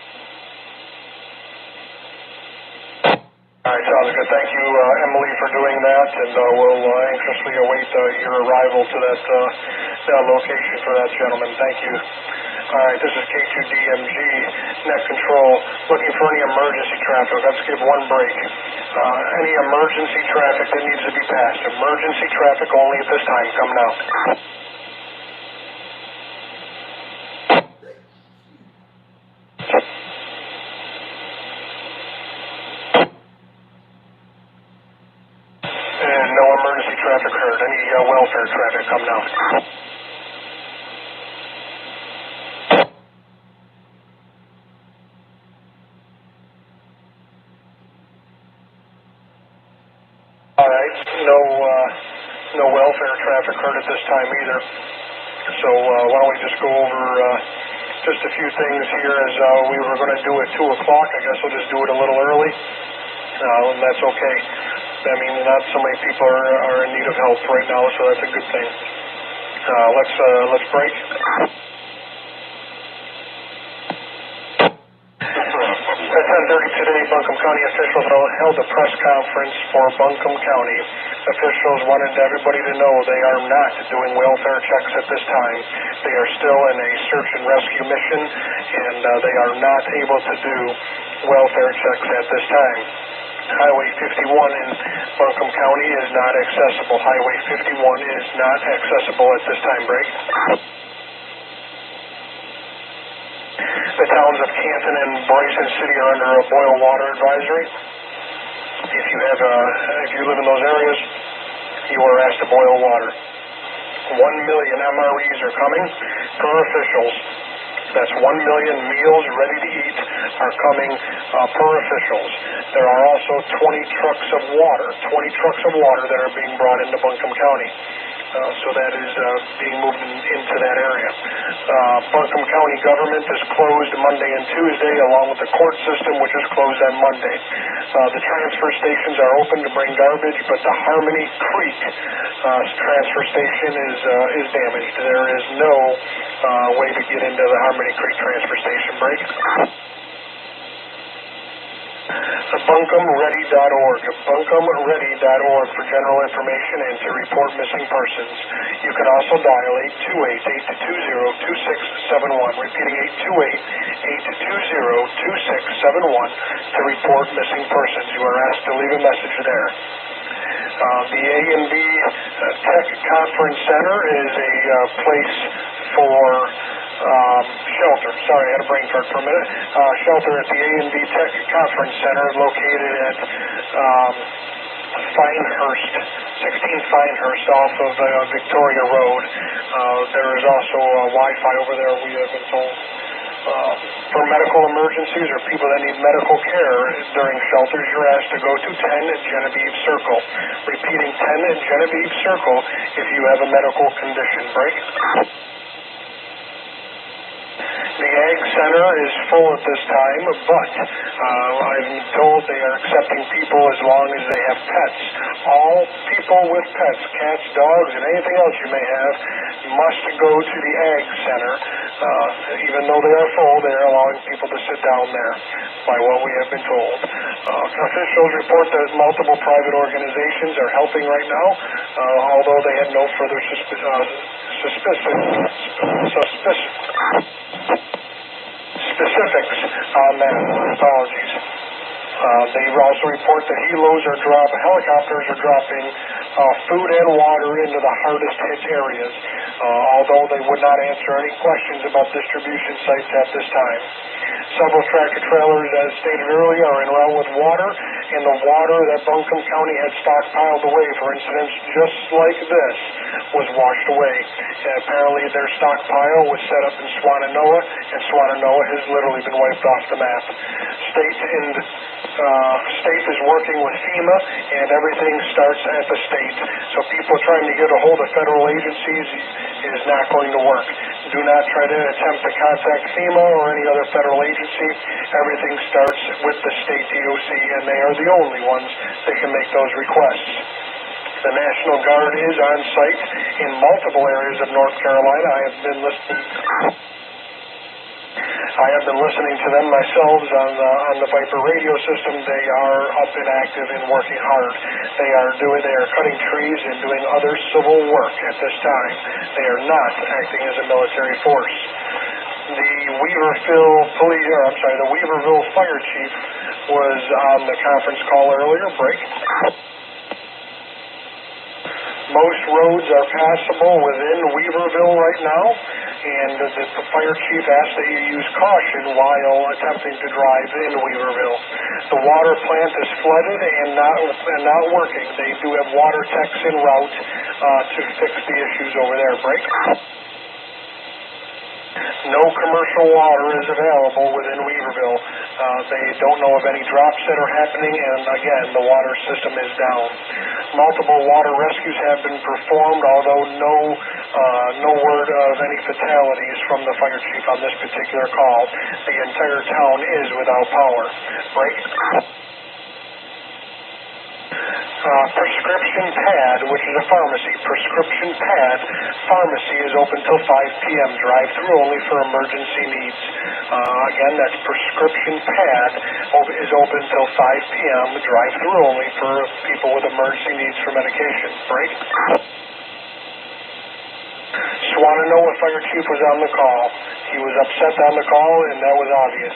All right, sounds good. Thank you, Emily, for doing that, and we'll anxiously await your arrival to that location for that gentleman. Thank you. All right, this is K2DMG, Net Control, looking for any emergency traffic. Let's give one break. Any emergency traffic that needs to be passed. Emergency traffic only at this time. Come now. And no emergency traffic heard. Any welfare traffic, come now. All right, no welfare traffic heard at this time either. So why don't we just go over just a few things here as we were going to do at 2 o'clock. I guess we'll just do it a little early, and that's okay. I mean, not so many people are in need of help right now, so that's a good thing. Let's break. At 10:30 today, Buncombe County officials held a press conference for Buncombe County. Officials wanted everybody to know they are not doing welfare checks at this time. They are still in a search and rescue mission, and they are not able to do welfare checks at this time. Highway 51 in Buncombe County is not accessible. Highway 51 is not accessible at this time, Break. The towns of Canton and Bryson City are under a boil water advisory. If you live in those areas, you are asked to boil water. 1 million MREs are coming per officials. That's 1 million meals ready to eat are coming per officials. There are also 20 trucks of water that are being brought into Buncombe County. So that is being moved into that area. Buncombe County government is closed Monday and Tuesday, along with the court system, which is closed on Monday. The transfer stations are open to bring garbage, but the Harmony Creek transfer station is damaged. There is no way to get into the Harmony Creek transfer station. Break. BuncombeReady.org. BuncombeReady.org for general information and to report missing persons. You can also dial 828-820-2671. Repeating 828-820-2671 to report missing persons. You are asked to leave a message there. The A&B Tech Conference Center is a place for shelter. Sorry, I had a brain fart for a minute. Shelter at the A&B Tech Conference Center located at Finehurst, 16 Finehurst off of Victoria Road. There is also Wi-Fi over there, we have been told. For medical emergencies or people that need medical care during shelters, you're asked to go to 10 Genevieve Circle. Repeating, 10 Genevieve Circle if you have a medical condition. Break. The Ag Center is full at this time, but I'm told they are accepting people as long as they have pets. All people with pets, cats, dogs, and anything else you may have, must go to the Ag Center. Even though they are full, they are allowing people to sit down there, by what we have been told. Officials report that multiple private organizations are helping right now, although they had no further specifics on that. Apologies. They also report that helicopters are dropping food and water into the hardest hit areas, although they would not answer any questions about distribution sites at this time. Several tractor trailers, as stated earlier, are en route with water, and the water that Buncombe County had stockpiled away for incidents just like this was washed away. And apparently their stockpile was set up in Swannanoa, and Swannanoa has literally been wiped off the map. State is working with FEMA, and everything starts at the state. So people trying to get a hold of federal agencies is not going to work. Do not try to attempt to contact FEMA or any other federal agency. Everything starts with the state DOC, and they are the only ones that can make those requests. The National Guard is on site in multiple areas of North Carolina. I have been listening to them myself on the Viper radio system. They are up and active and working hard. They are cutting trees and doing other civil work at this time. They are not acting as a military force. The Weaverville Fire Chief was on the conference call earlier. Break. Most roads are passable within Weaverville right now, and the fire chief asked that you use caution while attempting to drive in Weaverville. The water plant is flooded and not working. They do have water techs en route to fix the issues over there. Break. No commercial water is available within Weaverville. They don't know of any drops that are happening, and again, the water system is down. Multiple water rescues have been performed, although no word of any fatalities from the fire chief on this particular call. The entire town is without power. Break. Prescription Pad, which is a pharmacy. Prescription Pad Pharmacy is open till 5 p.m. Drive-through only for emergency needs. Again, that's Prescription Pad is open till 5 p.m. Drive-through only for people with emergency needs for medication. Break. Swannanoa Fire Chief was on the call. He was upset on the call, and that was obvious.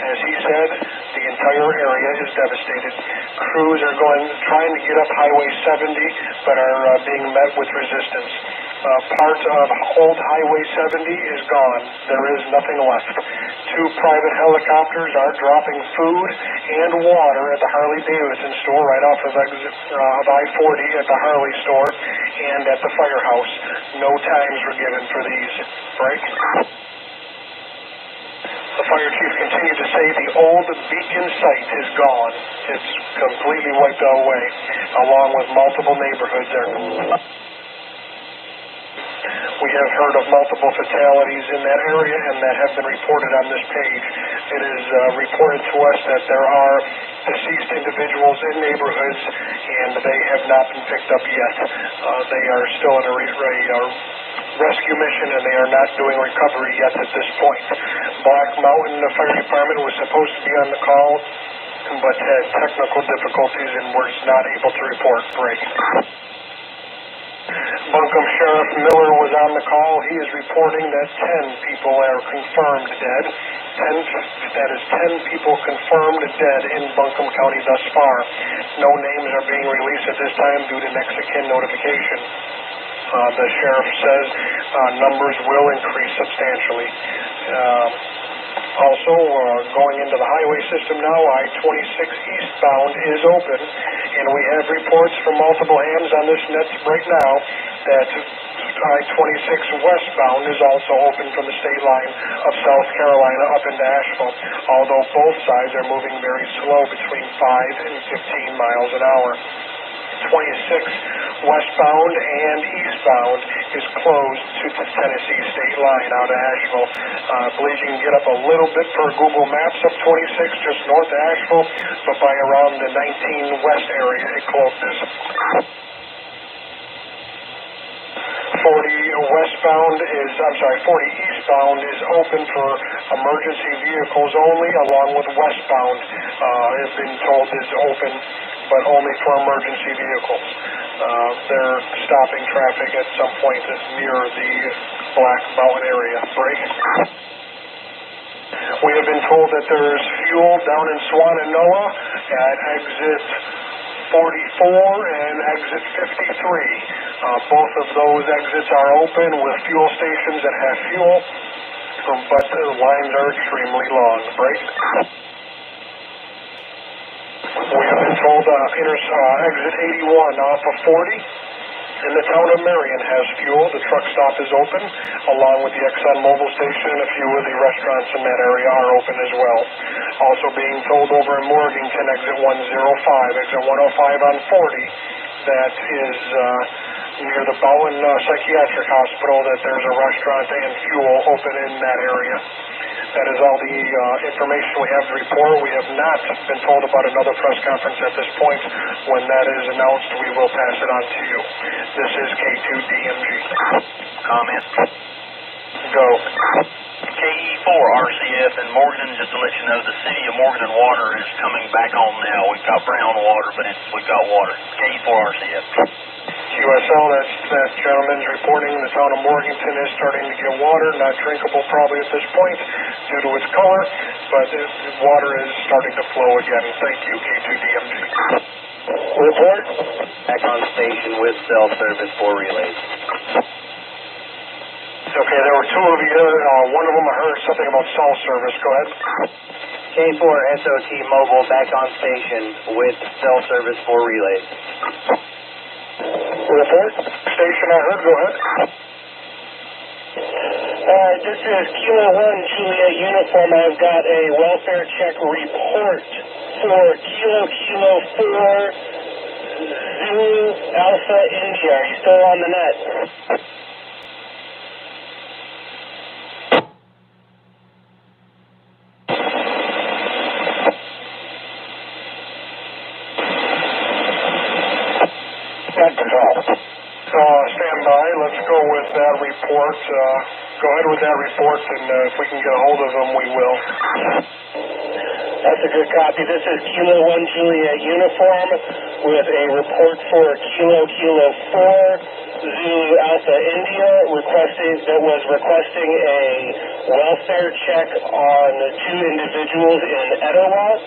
As he said, the entire area is devastated. Crews are trying to get up Highway 70, but are being met with resistance. Part of old Highway 70 is gone. There is nothing left. 2 private helicopters are dropping food and water at the Harley-Davidson store right off of I-40 at the Harley store and at the firehouse. No times were given for these. Break. The fire chief continued to say the old beacon site is gone. It's completely wiped away, along with multiple neighborhoods there. We have heard of multiple fatalities in that area, and that have been reported on this page. It is reported to us that there are deceased individuals in neighborhoods, and they have not been picked up yet. They are still in a rescue mission, and they are not doing recovery yet at this point. Black Mountain Fire Department was supposed to be on the call, but had technical difficulties and was not able to report. Break. Buncombe Sheriff Miller was on the call. He is reporting that 10 people are confirmed dead. 10 people confirmed dead in Buncombe County thus far. No names are being released at this time due to next of kin notification. The sheriff says numbers will increase substantially. Also, going into the highway system now, I-26 eastbound is open, and we have reports from multiple hands on this net right now that I-26 westbound is also open from the state line of South Carolina up into Asheville, although both sides are moving very slow between 5 and 15 miles an hour. 26 westbound and eastbound is closed to the Tennessee state line out of Asheville. I believe you can get up a little bit per Google Maps up 26 just north of Asheville, but by around the 19 west area it closes. 40 eastbound is open for emergency vehicles only, along with westbound has been told is open, but only for emergency vehicles. They're stopping traffic at some point near the Black Mountain area. Break. We have been told that there's fuel down in Swannanoa at exit 44 and exit 53. Both of those exits are open with fuel stations that have fuel, but the lines are extremely long. Break. We have been told exit 81 off of 40 in the town of Marion has fuel. The truck stop is open, along with the ExxonMobil station, and a few of the restaurants in that area are open as well. Also being told over in Morganton, exit 105, exit 105 on 40, that is near the Bowen Psychiatric Hospital, that there's a restaurant and fuel open in that area. That is all the information we have to report. We have not been told about another press conference at this point. When that is announced, we will pass it on to you. This is K2DMG. Comment. Go. KE4 RCF in Morgan, just to let you know, the city of Morgan water is coming back on now. We've got brown water, but we've got water. KE4 RCF. QSL, that gentleman's reporting the town of Morganton is starting to get water, not drinkable probably at this point due to its color, but the water is starting to flow again. Thank you, K2DMG. Report. Back on station with cell service for relays. Okay, there were two of you. One of them I heard something about cell service. Go ahead. K4 SOT Mobile back on station with cell service for relays. Report. Station I heard. Go ahead. This is Kilo 1 Juliet Uniform. I've got a welfare check report for Kilo 4 Zulu Alpha India. Are you still on the net? Stand by. Let's go with that report. Go ahead with that report, and if we can get a hold of them, we will. That's a good copy. This is Kilo 1 Juliet Uniform with a report for Kilo 4 Zulu Alpha India requesting a welfare check on two individuals in Etowah.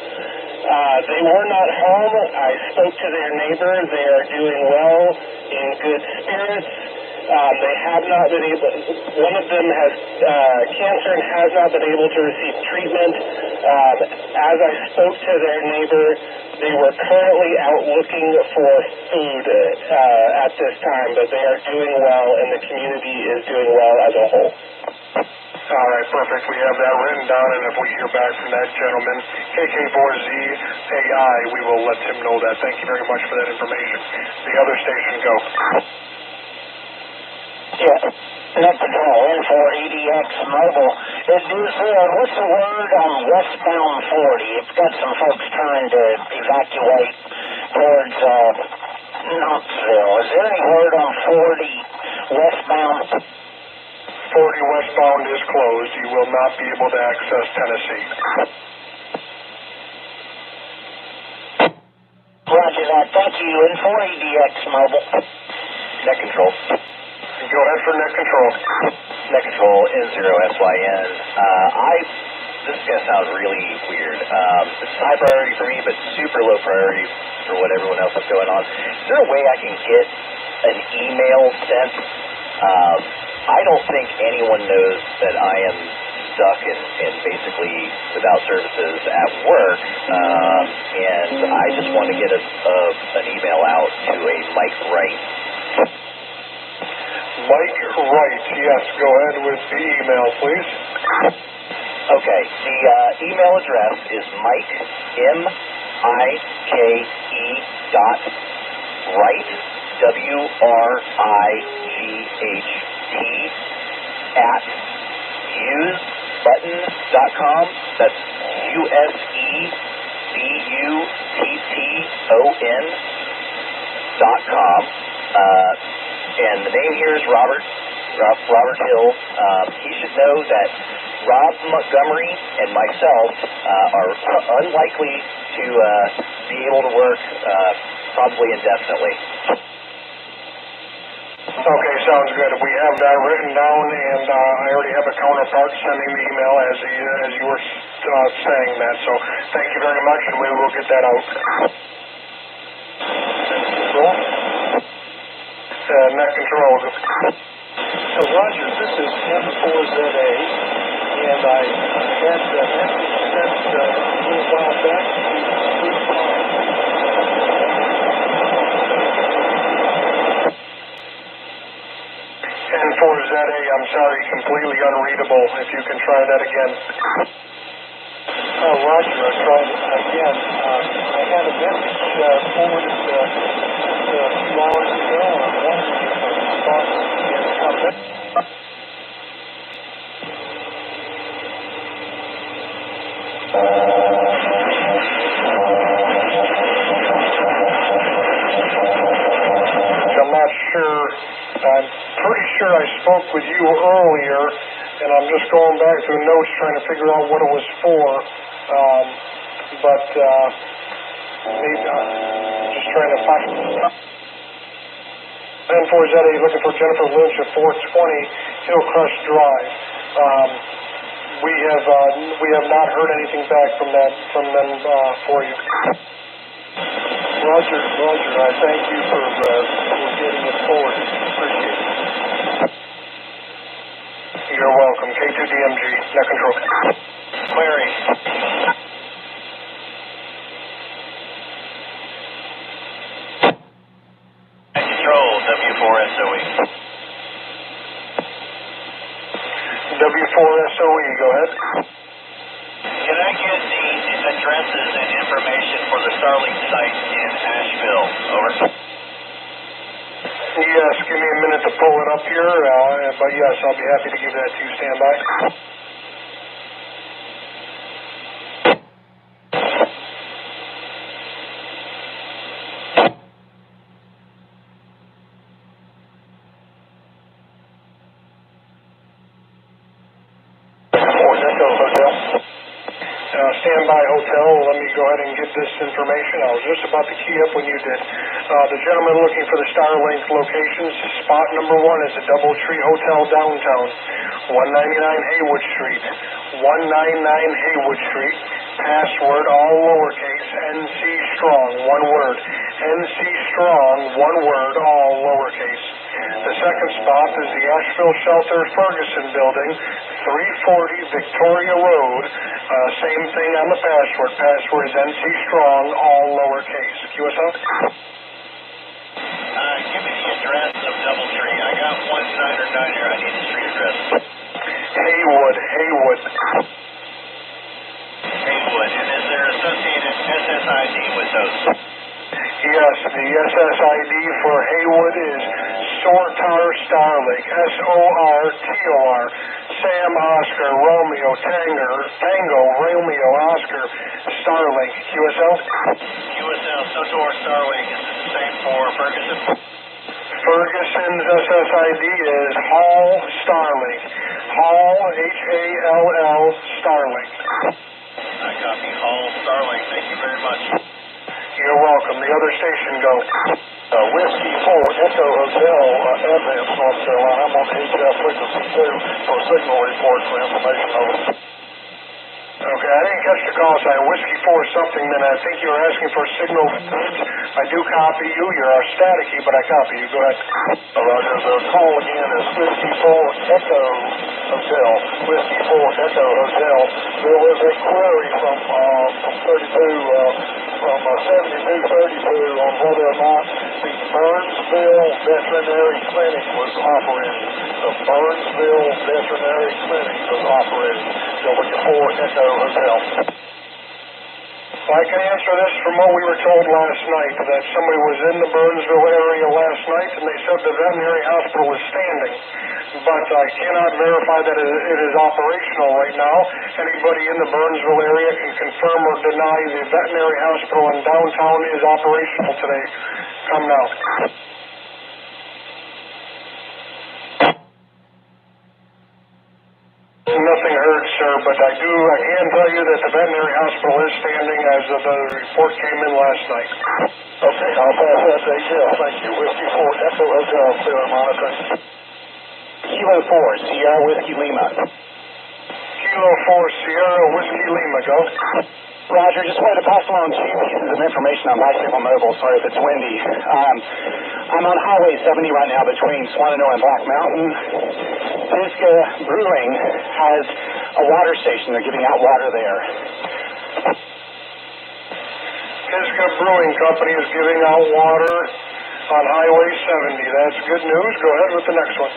They were not home. I spoke to their neighbor. They are doing well, in good spirits. They have not been able, one of them has cancer and has not been able to receive treatment. As I spoke to their neighbor, they were currently out looking for food at this time, but they are doing well and the community is doing well as a whole. All right, perfect. We have that written down, and if we hear back from that gentleman, KK4ZAI, we will let him know that. Thank you very much for that information. The other station, go. Yeah, net control, N4EDX mobile. What's the word on westbound 40? It's got some folks trying to evacuate towards Knoxville. Is there any word on 40 westbound? 40 westbound is closed. You will not be able to access Tennessee. Roger that. Thank you. N4EDX mobile. Net control. Go ahead for net control. Net control, N0SYN. This is going to sound really weird. This is high priority for me, but super low priority for what everyone else is going on. Is there a way I can get an email sent? I don't think anyone knows that I am stuck and basically without services at work, and I just want to get an email out to a Mike Wright. Mike Wright. Yes, go ahead with the email, please. Okay, the email address is Mike, M-I-K-E dot Wright, W-R-I-G-H-T, at usebutton.com. That's USEBUTTON.com. And the name here is Robert Hill. He should know that Rob Montgomery and myself are unlikely to be able to work probably indefinitely. Okay, sounds good. We have that written down, and I already have a counterpart sending the email as you were saying that. So thank you very much, and we will get that out. Control? Net control. So Roger, this is N4ZA, and I had a message sent a little while back to N4ZA, I'm sorry, completely unreadable. If you can try that again. Roger, I tried again. I had a message forwarded just a few hours ago, and I'm wondering if the response is coming. I'm not sure. I'm pretty sure I spoke with you earlier, and I'm just going back through notes trying to figure out what it was for. Maybe just trying to find. N4ZA looking for Jennifer Lynch at 420 Hillcrest Drive. We have not heard anything back from them for you. Roger, I thank you for getting it forward. Appreciate it. You're welcome. K2DMG, net control. Query. Control, W4SOE. W4SOE, go ahead. Can I get the addresses and information for the Starlink site in Asheville? Over. Yes, give me a minute to pull it up here, but yes, I'll be happy to give that to you. Stand by. Standby Hotel, let me go ahead and get this information. I was just about to key up when you did. The gentleman looking for the Starlink locations, spot number 1 is the Doubletree Hotel downtown, 199 Haywood Street, 199 Haywood Street, password all lowercase, NC Strong, one word, NC Strong, one word, all lowercase. The second spot is the Asheville Shelter Ferguson Building, 340 Victoria Road. Same thing on the password. Password is NC Strong, all lowercase. QSL? Give me the address of Doubletree. I got one Niner Diner. I need the street address. Haywood. And is there associated SSID with those? Yes, the SSID for Haywood is Sortar Starlink, SORTOR, Sam Oscar, Romeo, Tango, Romeo, Oscar, Starlink, QSL? QSL, Sotor Starlink. Is this the same for Ferguson? Ferguson's SSID is Hall Starlink, Hall, H-A-L-L, Starlink. I copy Hall Starlink. Thank you very much. You're welcome. The other station, go. Whiskey 4 Echo Hotel, Athens, North Carolina. I'm on the HF frequency 2 for signal report for information over. Okay, I didn't catch the call sign. Whiskey 4 something, then I think you were asking for signal. I do copy you. You're staticky, but I copy you. Go ahead. Roger, the call again is Whiskey 4 Echo Hotel. Whiskey 4 Echo Hotel. There was a query from 32 from 7232 on whether or not the Burnsville Veterinary Clinic was operating. The Burnsville Veterinary Clinic was operating. W4 Echo Hotel. I can answer this from what we were told last night, that somebody was in the Burnsville area last night and they said the veterinary hospital is standing. But I cannot verify that it is operational right now. Anybody in the Burnsville area can confirm or deny the veterinary hospital in downtown is operational today. Come now. Nothing heard, sir, but I can tell you that the veterinary hospital is standing as the report came in last night. Okay, I'll pass that to ATL. Thank you. Whiskey 4 Echo Hotel, clear and monitoring. Kilo 4, Sierra Whiskey Lima. Kilo 4 Sierra Whiskey Lima, go. Roger, just wanted to pass along 2 pieces of information on Bicycle Mobile. Sorry if it's windy. I'm on Highway 70 right now between Swananoa and Black Mountain. Pisgah Brewing has a water station. They're giving out water there. Pisgah Brewing Company is giving out water on Highway 70. That's good news. Go ahead with the next one.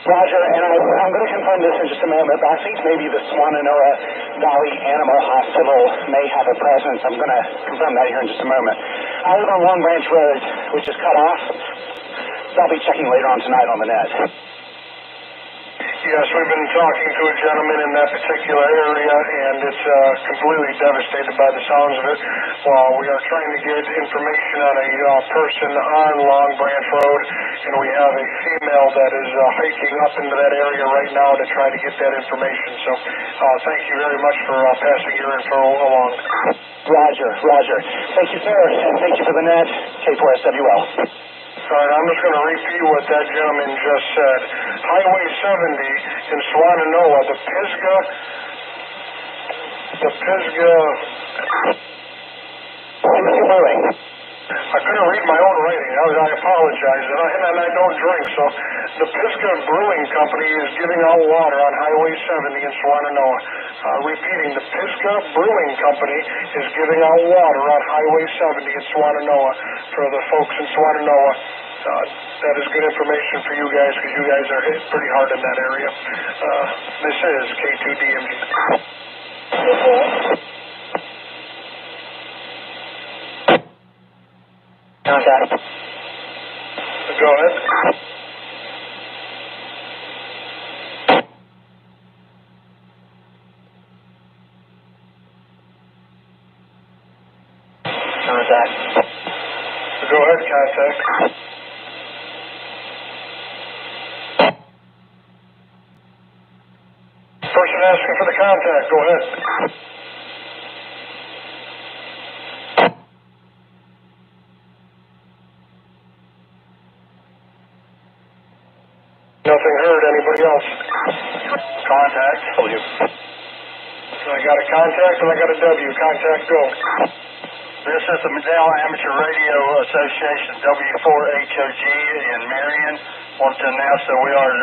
Roger, and I'm going to confirm this in just a moment, but I think maybe the Swananoa Valley Animal Hospital may have a presence. I'm going to confirm that here in just a moment. I live on Long Branch Road, which is cut off, so I'll be checking later on tonight on the net. Yes, we've been talking to a gentleman in that particular area, and it's completely devastated by the sounds of it. While we are trying to get information on a person on Long Branch Road, and we have a female that is hiking up into that area right now to try to get that information. So thank you very much for passing your info along. Roger. Thank you, sir, and thank you for the net. K4SWL. All right, I'm just going to repeat what that gentleman just said. Highway 70 in Swananoa, the Pisgah Brewing. I couldn't read my own writing. I apologize, and I don't drink. So the Pisgah Brewing Company is giving out water on Highway 70 in Swananoa. Repeating, the Pisgah Brewing Company is giving out water on Highway 70 in Swananoa for the folks in Swananoa. That is good information for you guys because you guys are hit pretty hard in that area. This is K2DMG. Contact. Go ahead. Contact. Go ahead, contact. Person asking for the contact, go ahead. Nothing heard. Anybody else? Contact. W. I got a contact and I got a W. Contact, go. This is the Medell Amateur Radio Association, W4HOG in Marion. Want to announce that we are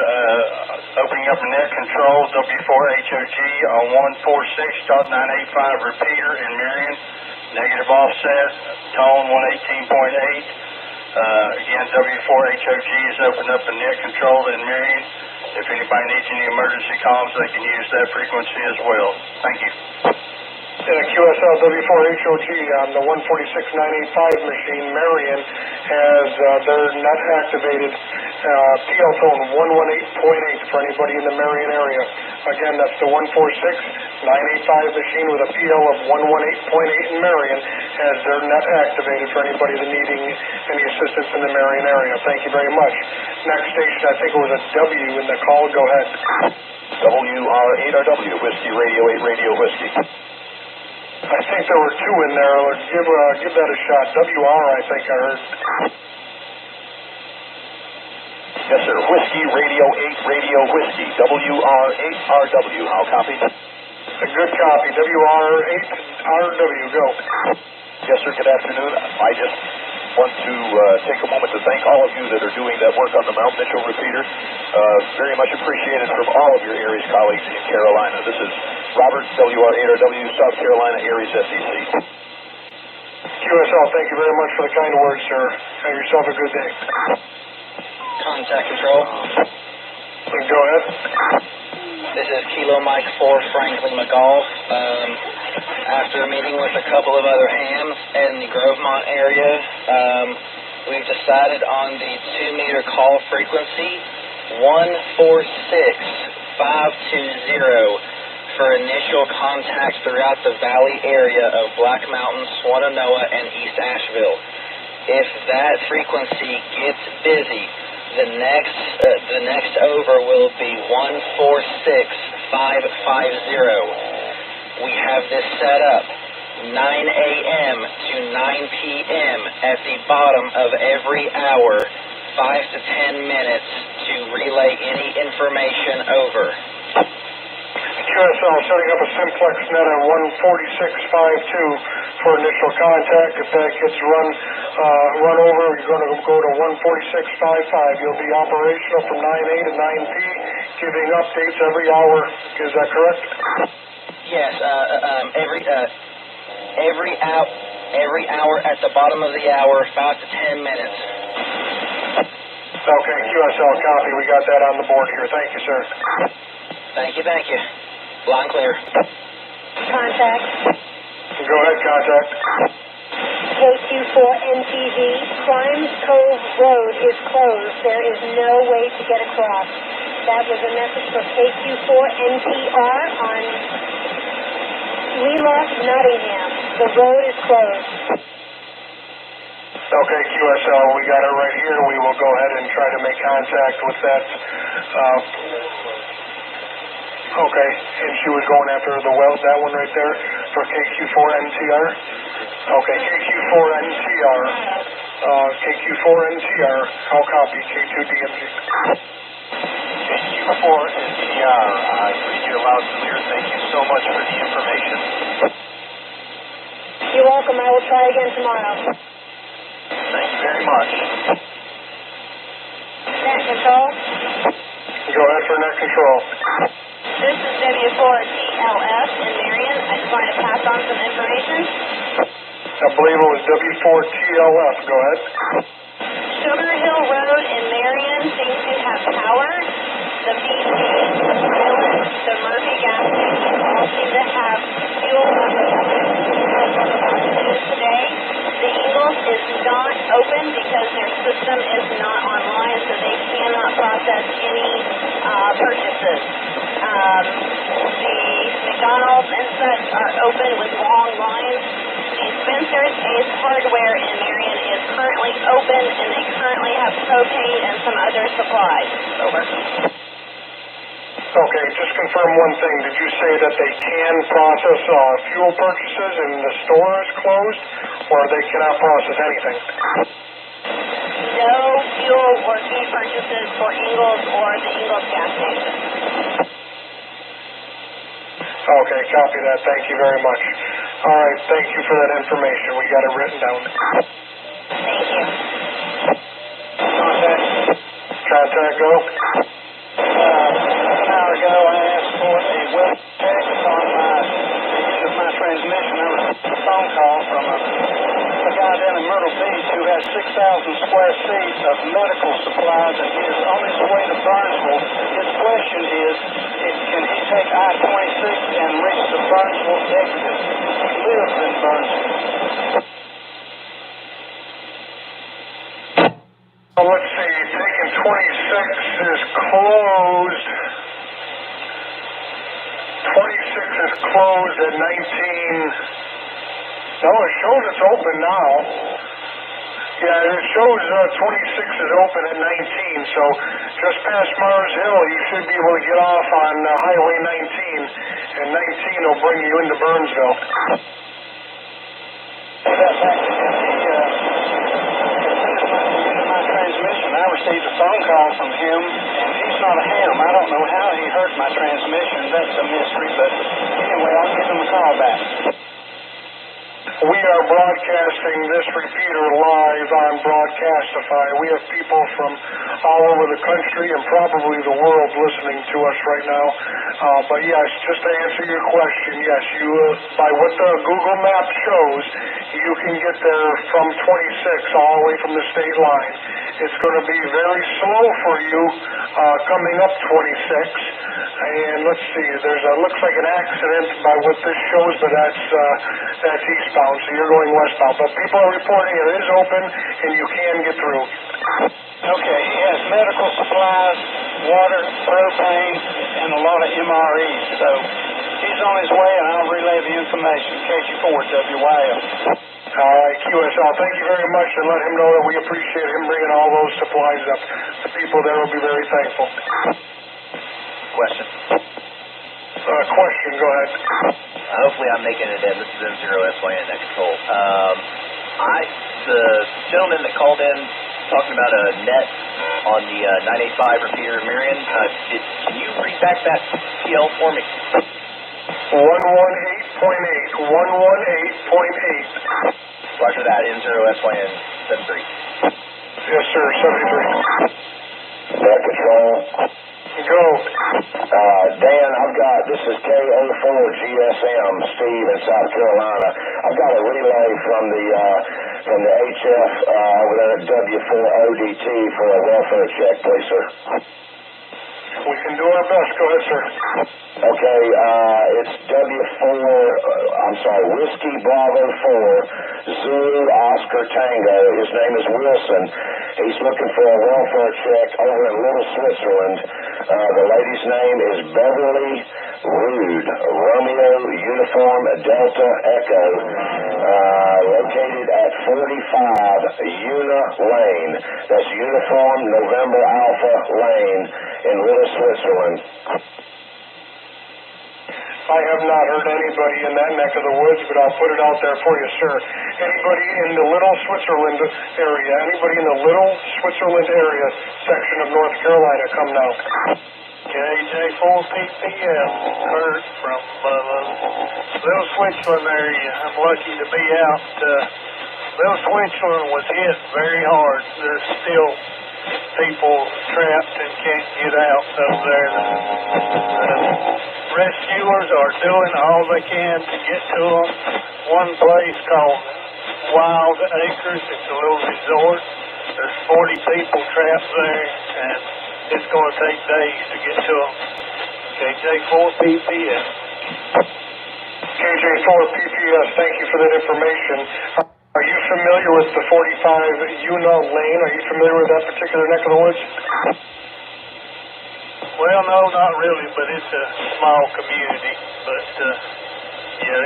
opening up net control, W4HOG on 146.985 repeater in Marion. Negative offset, tone 118.8. Again, W4HOG has opened up a net control in Marion. If anybody needs any emergency calls, they can use that frequency as well. Thank you. QSL W4HOG on the 146.985 machine, Marion, has their net activated PL tone 118.8 for anybody in the Marion area. Again, that's the 146.985 machine with a PL of 118.8 in Marion has their net activated for anybody that needing any assistance in the Marion area. Thank you very much. Next station, I think it was a W in the call. Go ahead. WR8RW, Whiskey Radio 8 Radio Whiskey. I think there were two in there. Give that a shot. WR, I think I heard. Yes, sir. Whiskey Radio 8 Radio Whiskey. WR8RW. How copy? A good copy. WR8RW. Go. Yes, sir. Good afternoon. I just want to take a moment to thank all of you that are doing that work on the Mount Mitchell repeater. Very much appreciated from all of your Aries colleagues in Carolina. This is Robert, WR8RW, South Carolina, Aries SEC. QSL, thank you very much for the kind words, sir. Have yourself a good day. Contact control. Go ahead. This is Kilo Mike 4 Franklin McGolf. After a meeting with a couple of other hams in the Grovemont area, we've decided on the 2-meter call frequency 146520 for initial contact throughout the valley area of Black Mountain, Swannanoa, and East Asheville. If that frequency gets busy, the next over will be 146550. We have this set up 9 a.m. to 9 p.m. at the bottom of every hour, 5 to 10 minutes to relay any information over. QSL setting up a simplex net at 146.52 for initial contact. If that gets run over, you're going to go to 146.55. You'll be operational from 9A to 9P, giving updates every hour. Is that correct? Yes, every hour at the bottom of the hour, 5 to 10 minutes. Okay, QSL copy. We got that on the board here. Thank you, sir. Thank you. Line clear. Contact. Go ahead, contact. KQ4NTV, Crimes Cove Road is closed. There is no way to get across. That was a message for KQ4NTR on Wheelock, Nottingham. The road is closed. Okay, QSL, we got it right here. We will go ahead and try to make contact with that. Okay, and she was going after the well, that one right there for KQ4NTR. Okay, KQ4NTR. KQ4NTR. I'll copy K2DMG. KQ4NTR. I read you loud and clear. Thank you so much for the information. You're welcome. I will try again tomorrow. Thank you very much. Net control. Go ahead for net control. This is W4TLF in Marion. I just wanted to pass on some information. I believe it was W4TLF. Go ahead. Sugar Hill Road in Marion seems to have power. The BG, the Murphy gas station all seem to have fuel today. The Eagles is not open because their system is not online, so they cannot process any purchases. The McDonald's and such are open with long lines. The Spencer's Ace Hardware in Marion is currently open, and they currently have propane and some other supplies. Over. Okay, just confirm one thing. Did you say that they can process fuel purchases and the store is closed, or they cannot process anything? No fuel or feed purchases for Ingalls or the Ingalls gas station. Okay, copy that. Thank you very much. All right, thank you for that information. We got it written down. Thank you. Contact, go. An hour ago, I asked for a web check on my transmission. I received a phone call from a guy down in Myrtle Beach who has 6,000 square feet of medical supplies, and he is on his way to Burnsville. His question is, can he take I-26 and reach the Burnsville exit? He lives in Burnsville. Well, let's see. Taking 26 is closed. 26 is closed at 19. No, it shows it's open now. Yeah, it shows 26 is open at 19, so just past Mars Hill, you should be able to get off on Highway 19, and 19 will bring you into Burnsville. My transmission, I received a phone call from him, and he's not a ham. I don't know how he hurt my transmission. That's a mystery, but anyway, I'll give him a call back. We are broadcasting this repeater live on Broadcastify. We have people from all over the country and probably the world listening to us right now. But yes, just to answer your question, yes, you by what the Google Map shows, you can get there from 26 all the way from the state line. It's going to be very slow for you coming up 26. And let's see, looks like an accident by what this shows, but that's eastbound, so you're going westbound. But people are reporting it is open and you can get through. Okay, he has medical supplies, water, propane, and a lot of MREs. So he's on his way, and I'll relay the information. KG4 WYL. All right, QSL, thank you very much, and let him know that we appreciate him bringing all those supplies up. The people there will be very thankful. Question. Question, go ahead. Hopefully I'm making it in. This is N0SYN next control. The gentleman that called in talking about a net on the 985 repeater in Marion, can you read back that PL for me? 118.8. 118.8. Roger that, N0SYN 73. Yes, sir, 73. Net control. Go. Dan, this is KO4GSM, Steve in South Carolina. I've got a relay from the HF over there at W4ODT for a welfare check, please, sir. We can do our best. Go ahead, sir. Okay, it's Whiskey Bravo 4, Zulu Oscar Tango. His name is Wilson. He's looking for a welfare check over in Little Switzerland. The lady's name is Beverly Rude, Romeo Uniform Delta Echo, located at 45 Una Lane. That's Uniform November Alpha Lane in Little Switzerland. I have not heard anybody in that neck of the woods, but I'll put it out there for you, sir. Anybody in the Little Switzerland area, anybody in the Little Switzerland area section of North Carolina, come now. KJ4PPF, Kurt from Little Switzerland area. I'm lucky to be out. Little Switzerland was hit very hard. There's still people trapped and can't get out up there. Rescuers are doing all they can to get to them. One place called Wild Acres, it's a little resort. There's 40 people trapped there, and it's going to take days to get to them. KJ4PPS. KJ4PPS, thank you for that information. Are you familiar with the 45 Una Lane? Are you familiar with that particular neck of the woods? Well, no, not really, but it's a small community. But, yeah,